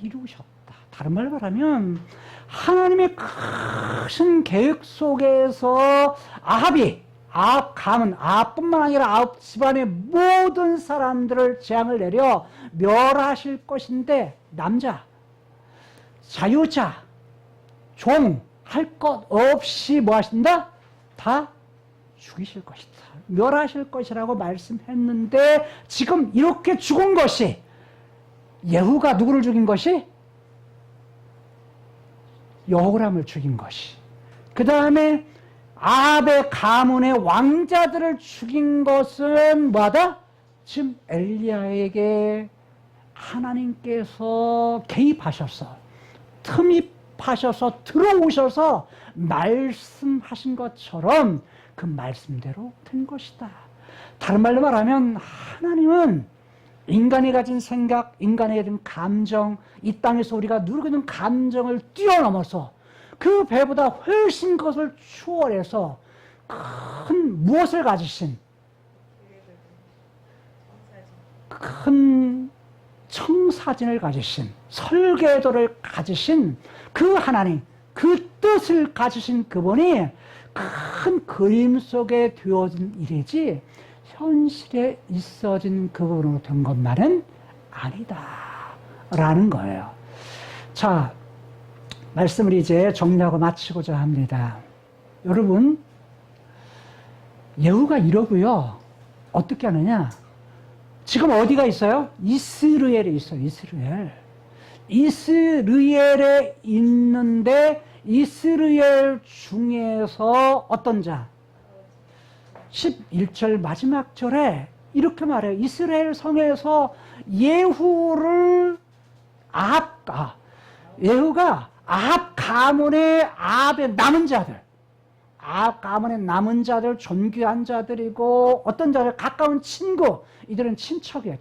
이루셨다. 다른 말로 말하면 하나님의 큰 계획 속에서 아합 가문, 아합뿐만 아니라 아합 집안의 모든 사람들을 재앙을 내려 멸하실 것인데 남자, 자유자, 종 할 것 없이 뭐 하신다? 다 죽이실 것이다. 멸하실 것이라고 말씀했는데 지금 이렇게 죽은 것이 예후가 누구를 죽인 것이? 여호람을 죽인 것이. 그 다음에 아합의 가문의 왕자들을 죽인 것은 뭐하다? 지금 엘리야에게 하나님께서 개입하셔서 틈입하셔서 들어오셔서 말씀하신 것처럼 그 말씀대로 된 것이다. 다른 말로 말하면 하나님은 인간이 가진 생각, 인간이 가진 감정, 이 땅에서 우리가 누리고 있는 감정을 뛰어넘어서 그 배보다 훨씬 것을 추월해서 큰 무엇을 가지신 큰 청사진을 가지신 설계도를 가지신 그 하나님, 그 뜻을 가지신 그분이 큰 그림 속에 되어진 일이지 현실에 있어진 그 부분으로 된 것만은 아니다 라는 거예요. 자, 말씀을 이제 정리하고 마치고자 합니다. 여러분, 예후가 이러고요. 어떻게 하느냐? 지금 어디가 있어요? 이스라엘에 있어요. 이스라엘에 있는데 이스라엘 중에서 어떤 자? 11절 마지막 절에 이렇게 말해요. 이스라엘 성에서 예후가 아합 가문의 아합의 남은 자들, 아합 가문의 남은 자들, 존귀한 자들이고 어떤 자들? 가까운 친구, 이들은 친척이에요.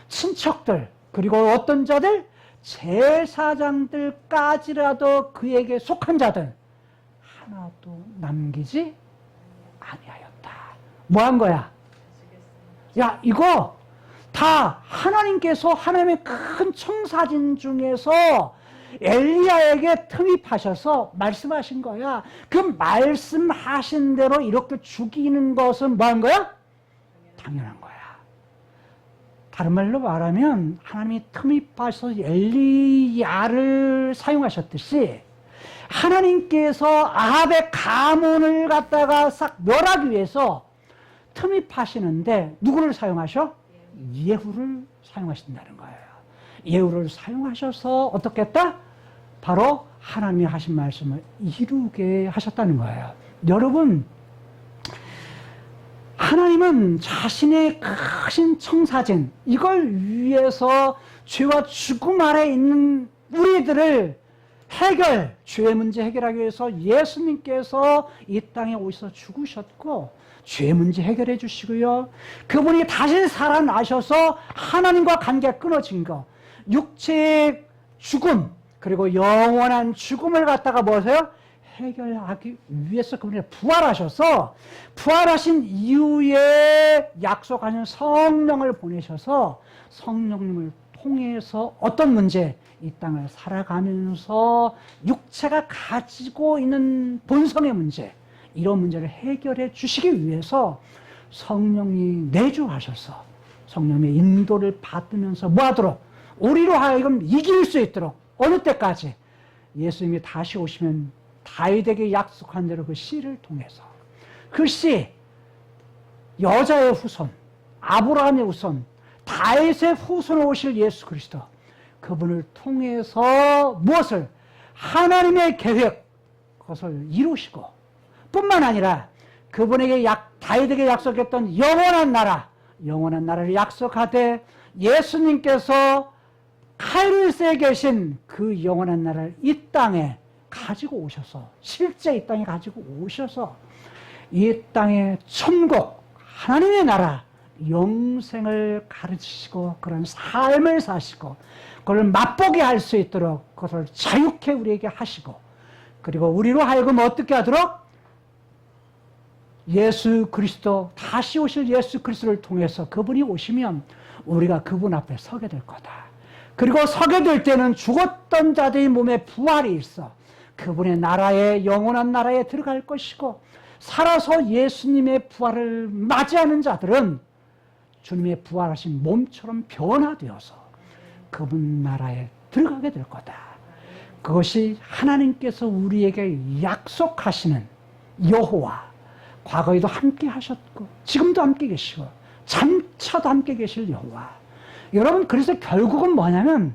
친척들, 그리고 어떤 자들? 제사장들까지라도 그에게 속한 자들 하나도 남기지 아니하였다. 뭐 한 거야? 야, 이거 다 하나님께서 하나님의 큰 청사진 중에서 엘리야에게 틈입하셔서 말씀하신 거야. 그 말씀하신 대로 이렇게 죽이는 것은 뭐 한 거야? 당연한 거야. 다른 말로 말하면 하나님이 틈입하셔서 엘리야를 사용하셨듯이 하나님께서 아합의 가문을 갖다가 싹 멸하기 위해서 틈입하시는데 누구를 사용하셔? 예후를 사용하신다는 거예요. 예후를 사용하셔서 어떻게 했다? 바로 하나님이 하신 말씀을 이루게 하셨다는 거예요. 여러분, 하나님은 자신의 크신 청사진, 이걸 위해서 죄와 죽음 아래 있는 우리들을 죄의 문제 해결하기 위해서 예수님께서 이 땅에 오셔서 죽으셨고 죄의 문제 해결해 주시고요. 그분이 다시 살아나셔서 하나님과 관계가 끊어진 거, 육체의 죽음 그리고 영원한 죽음을 갖다가 뭐세요? 해결하기 위해서 그분이 부활하셔서 부활하신 이후에 약속하신 성령을 보내셔서 성령님을 통해서 어떤 문제? 이 땅을 살아가면서 육체가 가지고 있는 본성의 문제, 이런 문제를 해결해 주시기 위해서 성령이 내주하셔서 성령의 인도를 받으면서 뭐하도록? 우리로 하여금 이길 수 있도록 어느 때까지? 예수님이 다시 오시면 다윗에게 약속한 대로 그 씨를 통해서 그 씨, 여자의 후손, 아브라함의 후손, 다윗의 후손으로 오실 예수 그리스도, 그분을 통해서 무엇을? 하나님의 계획, 그것을 이루시고 뿐만 아니라 그분에게 다윗에게 약속했던 영원한 나라를 약속하되 예수님께서 카이로스에 계신 그 영원한 나라를 이 땅에 가지고 오셔서 실제 이 땅에 가지고 오셔서 이 땅의 천국 하나님의 나라 영생을 가르치시고 그런 삶을 사시고 그걸 맛보게 할 수 있도록 그것을 자유케 우리에게 하시고 그리고 우리로 하여금 어떻게 하도록 예수 그리스도 다시 오실 예수 그리스도를 통해서 그분이 오시면 우리가 그분 앞에 서게 될 거다. 그리고 서게 될 때는 죽었던 자들의 몸에 부활이 있어 그분의 나라에 영원한 나라에 들어갈 것이고 살아서 예수님의 부활을 맞이하는 자들은 주님의 부활하신 몸처럼 변화되어서 그분 나라에 들어가게 될 거다. 그것이 하나님께서 우리에게 약속하시는 여호와, 과거에도 함께 하셨고 지금도 함께 계시고 장차도 함께 계실 여호와. 여러분, 그래서 결국은 뭐냐면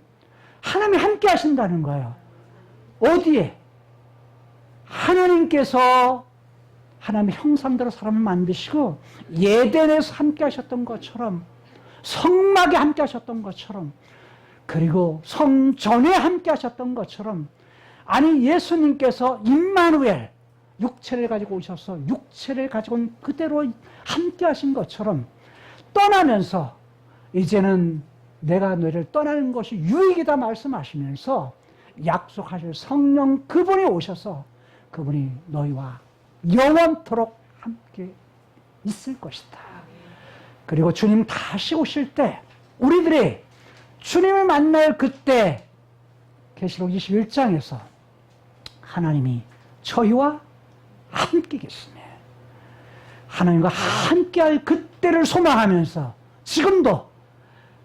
하나님이 함께 하신다는 거예요. 어디에? 하나님께서 하나님의 형상대로 사람을 만드시고 예덴에서 함께 하셨던 것처럼 성막에 함께 하셨던 것처럼 그리고 성전에 함께 하셨던 것처럼 아니 예수님께서 임마누엘 육체를 가지고 오셔서 육체를 가지고 온 그대로 함께 하신 것처럼 떠나면서 이제는 내가 너희를 떠나는 것이 유익이다 말씀하시면서 약속하실 성령 그분이 오셔서 그분이 너희와 영원토록 함께 있을 것이다. 그리고 주님 다시 오실 때 우리들이 주님을 만날 그때 계시록 21장에서 하나님이 저희와 함께 계시네. 하나님과 함께할 그때를 소망하면서 지금도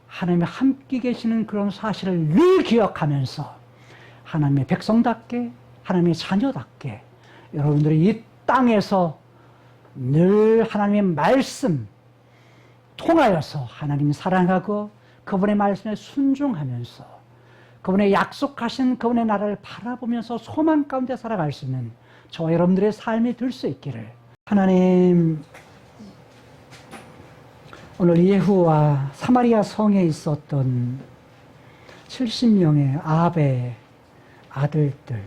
하나님과 함께 계시는 그런 사실을 늘 기억하면서 하나님의 백성답게 하나님의 자녀답게 여러분들이 이 땅에서 늘 하나님의 말씀 통하여서 하나님 사랑하고 그분의 말씀에 순종하면서 그분의 약속하신 그분의 나라를 바라보면서 소망 가운데 살아갈 수 있는 저와 여러분들의 삶이 될 수 있기를. 하나님, 오늘 예후와 사마리아 성에 있었던 70명의 아합의 아들들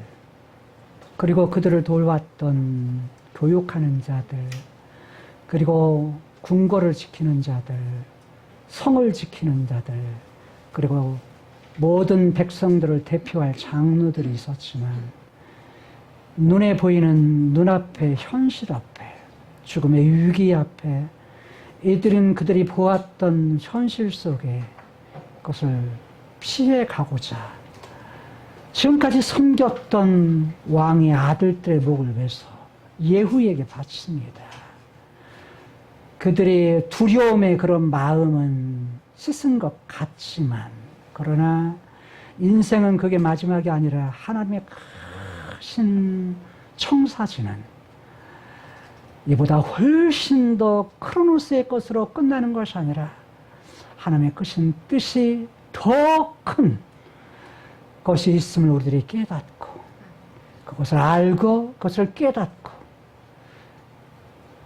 그리고 그들을 돌봤던 교육하는 자들 그리고 궁궐을 지키는 자들 성을 지키는 자들 그리고 모든 백성들을 대표할 장로들이 있었지만 눈에 보이는 눈앞의 현실 앞에 죽음의 위기 앞에 이들은 그들이 보았던 현실 속에 그것을 피해가고자 지금까지 섬겼던 왕의 아들들의 목을 베서 예후에게 바칩니다. 그들의 두려움의 그런 마음은 씻은 것 같지만 그러나 인생은 그게 마지막이 아니라 하나님의 크신 청사진은 이보다 훨씬 더 크로노스의 것으로 끝나는 것이 아니라 하나님의 크신 뜻이 더 큰 것이 있음을 우리들이 깨닫고 그것을 알고 그것을 깨닫고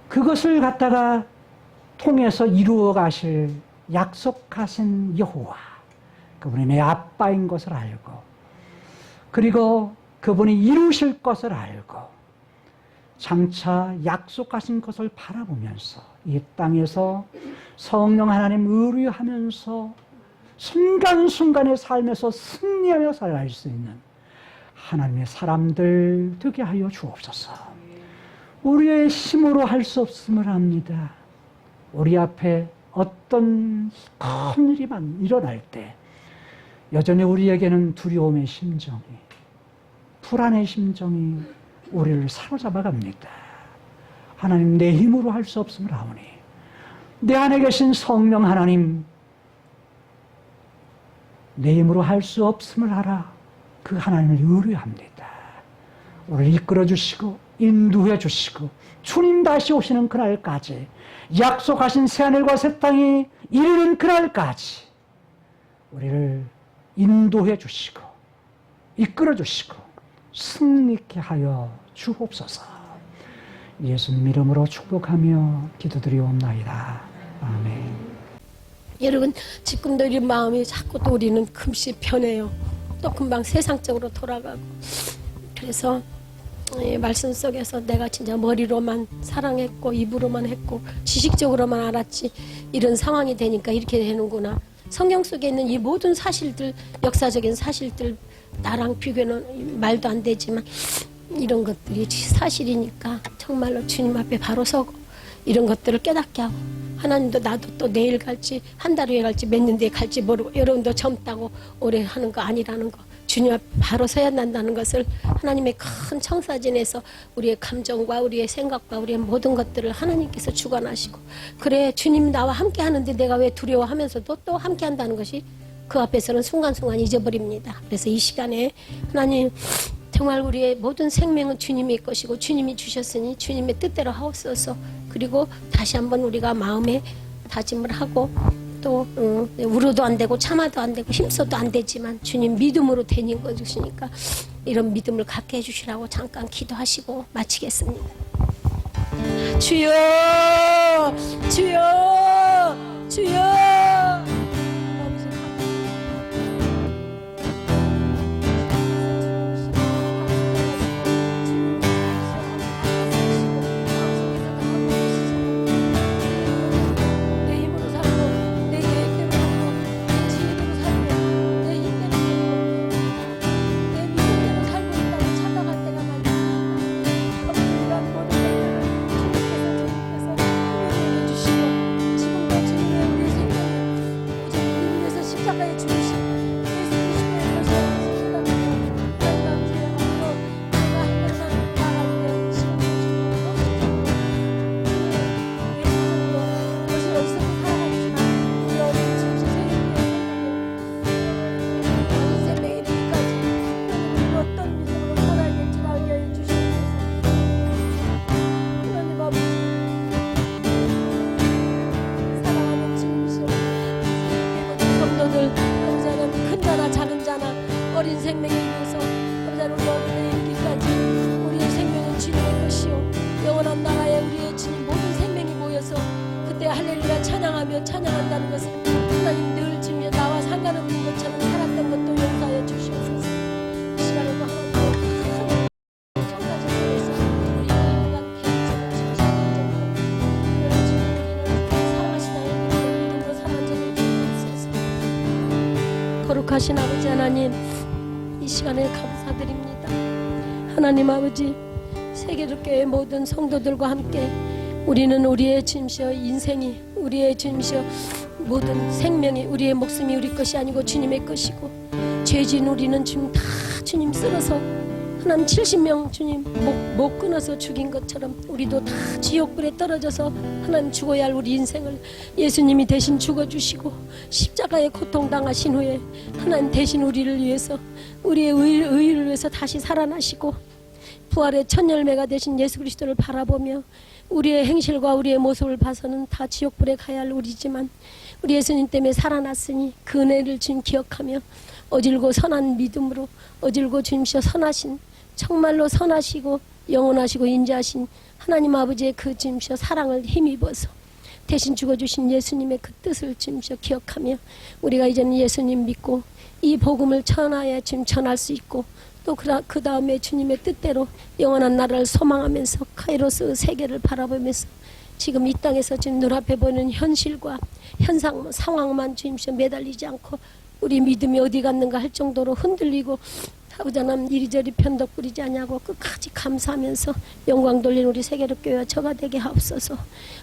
그것을 갖다가 통해서 이루어 가실 약속하신 여호와 그분이 내 아빠인 것을 알고 그리고 그분이 이루실 것을 알고 장차 약속하신 것을 바라보면서 이 땅에서 성령 하나님 의뢰하면서 순간순간의 삶에서 승리하며 살아갈 수 있는 하나님의 사람들 되게 하여 주옵소서. 우리의 힘으로 할 수 없음을 압니다. 우리 앞에 어떤 큰 일이만 일어날 때 여전히 우리에게는 두려움의 심정이 불안의 심정이 우리를 사로잡아 갑니다. 하나님 내 힘으로 할 수 없음을 아오니 내 안에 계신 성령 하나님 내 힘으로 할 수 없음을 알아 그 하나님을 의뢰합니다. 우리를 이끌어 주시고 인도해 주시고 주님 다시 오시는 그날까지 약속하신 새하늘과 새 땅이 이르는 그날까지 우리를 인도해 주시고 이끌어 주시고 승리케 하여 주옵소서. 예수님 이름으로 축복하며 기도드리옵나이다. 아멘. 여러분, 지금도 우리 마음이 자꾸 또 우리는 금시 변해요. 또 금방 세상적으로 돌아가고 그래서 말씀 속에서 내가 진짜 머리로만 사랑했고 입으로만 했고 지식적으로만 알았지 이런 상황이 되니까 이렇게 되는구나. 성경 속에 있는 이 모든 사실들, 역사적인 사실들 나랑 비교는 말도 안 되지만 이런 것들이 사실이니까 정말로 주님 앞에 바로 서고 이런 것들을 깨닫게 하고, 하나님도 나도 또 내일 갈지 한 달 후에 갈지 몇 년 뒤에 갈지 모르고, 여러분도 젊다고 오래 하는 거 아니라는 거, 주님 앞에 바로 서야 한다는 것을 하나님의 큰 청사진에서 우리의 감정과 우리의 생각과 우리의 모든 것들을 하나님께서 주관하시고, 그래 주님 나와 함께 하는데 내가 왜 두려워하면서도 또 함께 한다는 것이 그 앞에서는 순간순간 잊어버립니다. 그래서 이 시간에 하나님 정말 우리의 모든 생명은 주님의 것이고 주님이 주셨으니 주님의 뜻대로 하옵소서. 그리고 다시 한번 우리가 마음에 다짐을 하고 또 울어도 안 되고 참아도 안 되고 힘써도 안 되지만 주님 믿음으로 되는 것이니까 이런 믿음을 갖게 해주시라고 잠깐 기도하시고 마치겠습니다. 주여 주여 주여. 어린 생명에 의해서 감사를 얻는 이르기까지 우리의 생명은 주님의 것이요 영원한 나라에 우리의 주님 모든 생명이 모여서 그때 할렐루야 찬양하며 찬양한다는 것을 하나님 늘 주며 나와 상관없는 것처럼 살았던 것도 용서하여 주시옵소서. 이 시간에도 하나님 큰 청사진에서 우리 인간 개인적으로 진실한 정도로 주님을 사랑하시다는 믿음으로 사랑하는 주옵소서. 거룩하신 아버지 하나님, 이 시간에 감사드립니다. 하나님 아버지, 세계적교회 모든 성도들과 함께 우리는 우리의 주님이여 인생이, 우리의 주님이여 모든 생명이, 우리의 목숨이 우리 것이 아니고 주님의 것이고, 죄진 우리는 주님 다 주님 쓸어서 하나님 70명 주님 목 끊어서 죽인 것처럼 우리도 다 지옥불에 떨어져서 하나님 죽어야 할 우리 인생을 예수님이 대신 죽어주시고 십자가에 고통당하신 후에 하나님 대신 우리를 위해서, 우리의 의를 위해서 다시 살아나시고 부활의 첫 열매가 되신 예수 그리스도를 바라보며 우리의 행실과 우리의 모습을 봐서는 다 지옥불에 가야 할 우리지만 우리 예수님 때문에 살아났으니 그 은혜를 주님 기억하며 어질고 선한 믿음으로 어질고 주님이여 선하신, 정말로 선하시고 영원하시고 인자하신 하나님 아버지의 그 주님이여 사랑을 힘입어서 대신 죽어주신 예수님의 그 뜻을 주님이여 기억하며 우리가 이제는 예수님 믿고 이 복음을 천하에 지금 전할 수 있고 또 그 다음에 주님의 뜻대로 영원한 나라를 소망하면서 카이로스 세계를 바라보면서 지금 이 땅에서 지금 눈앞에 보이는 현실과 현상 상황만 주님이여 매달리지 않고 우리 믿음이 어디 갔는가 할 정도로 흔들리고 아버지 하나님 이리저리 편덕 부리지 않냐고 끝까지 감사하면서 영광 돌린 우리 세계롭교회와 저가 되게 하옵소서.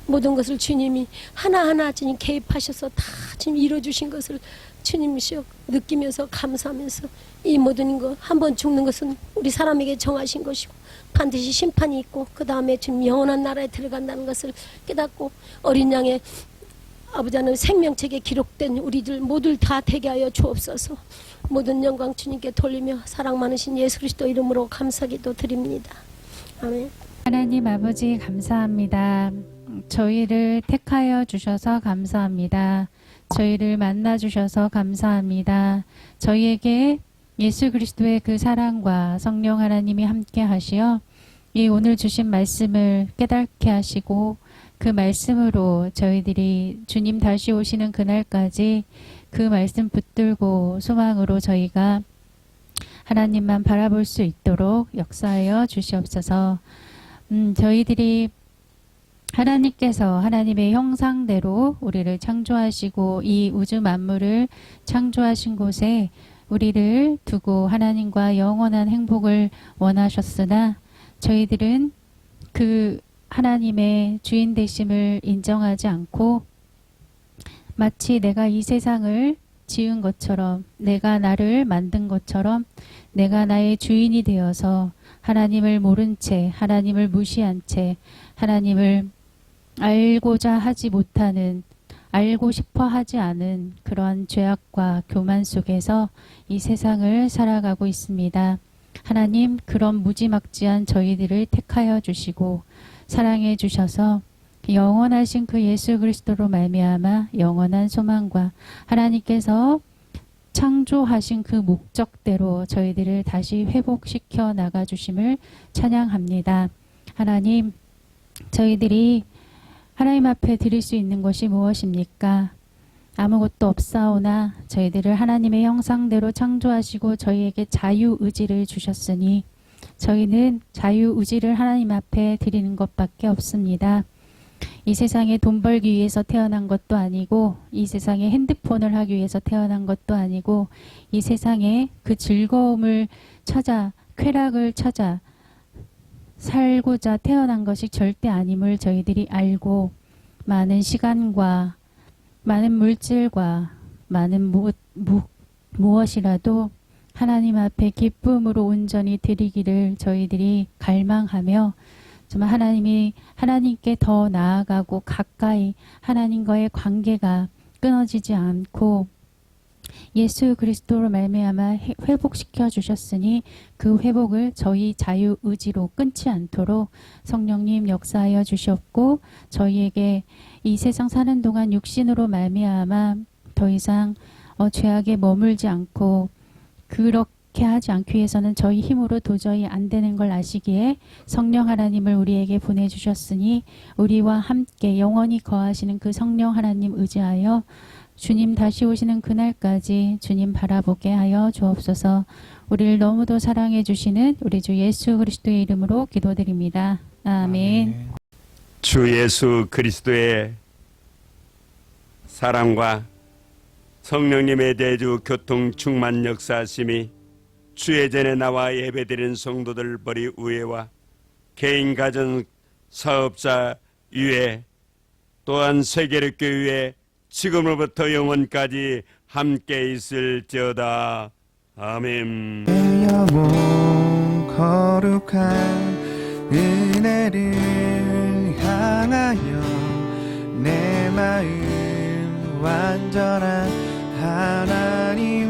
모든 것을 주님이 하나하나 주님 개입하셔서 다 주님 이루어주신 것을 주님이시여 느끼면서 감사하면서 이 모든 것, 한번 죽는 것은 우리 사람에게 정하신 것이고 반드시 심판이 있고 그 다음에 지금 영원한 나라에 들어간다는 것을 깨닫고 어린 양의 아버지 하나님 생명책에 기록된 우리들 모두 다 되게 하여 주옵소서. 모든 영광 주님께 돌리며 사랑 많으신 예수 그리스도 이름으로 감사기도 드립니다. 아멘. 하나님 아버지 감사합니다. 저희를 택하여 주셔서 감사합니다. 저희를 만나 주셔서 감사합니다. 저희에게 예수 그리스도의 그 사랑과 성령 하나님이 함께 하시어 이 오늘 주신 말씀을 깨닫게 하시고 그 말씀으로 저희들이 주님 다시 오시는 그날까지 그 말씀 붙들고 소망으로 저희가 하나님만 바라볼 수 있도록 역사하여 주시옵소서. 저희들이 하나님께서 하나님의 형상대로 우리를 창조하시고 이 우주 만물을 창조하신 곳에 우리를 두고 하나님과 영원한 행복을 원하셨으나 저희들은 그 하나님의 주인 되심을 인정하지 않고 마치 내가 이 세상을 지은 것처럼, 내가 나를 만든 것처럼 내가 나의 주인이 되어서 하나님을 모른 채, 하나님을 무시한 채, 하나님을 알고자 하지 못하는, 알고 싶어 하지 않은 그러한 죄악과 교만 속에서 이 세상을 살아가고 있습니다. 하나님, 그런 무지막지한 저희들을 택하여 주시고 사랑해 주셔서 영원하신 그 예수 그리스도로 말미암아 영원한 소망과 하나님께서 창조하신 그 목적대로 저희들을 다시 회복시켜 나가 주심을 찬양합니다. 하나님, 저희들이 하나님 앞에 드릴 수 있는 것이 무엇입니까? 아무것도 없사오나 저희들을 하나님의 형상대로 창조하시고 저희에게 자유의지를 주셨으니 저희는 자유의지를 하나님 앞에 드리는 것밖에 없습니다. 이 세상에 돈 벌기 위해서 태어난 것도 아니고 이 세상에 핸드폰을 하기 위해서 태어난 것도 아니고 이 세상에 그 즐거움을 찾아, 쾌락을 찾아 살고자 태어난 것이 절대 아님을 저희들이 알고 많은 시간과 많은 물질과 많은 무엇이라도 하나님 앞에 기쁨으로 온전히 드리기를 저희들이 갈망하며 정말 하나님께 더 나아가고 가까이 하나님과의 관계가 끊어지지 않고 예수 그리스도로 말미암아 회복시켜 주셨으니 그 회복을 저희 자유의지로 끊지 않도록 성령님 역사하여 주시옵고 저희에게 이 세상 사는 동안 육신으로 말미암아 더 이상 죄악에 머물지 않고 그렇게 하지 않기 위해서는 저희 힘으로 도저히 안 되는 걸 아시기에 성령 하나님을 우리에게 보내주셨으니 우리와 함께 영원히 거하시는 그 성령 하나님 의지하여 주님 다시 오시는 그날까지 주님 바라보게 하여 주옵소서. 우리를 너무도 사랑해 주시는 우리 주 예수 그리스도의 이름으로 기도드립니다. 아멘. 주 예수 그리스도의 사랑과 성령님의 대주 교통 충만 역사하심이 주의 전에 나와 예배드리는 성도들 머리 위에와 개인 가정 사업자 위에 또한 세계력교회 지금으로부터 영원까지 함께 있을지어다. 아멘. 내 영혼 거룩한 은혜를 향하여 내 마음 완전한 하나님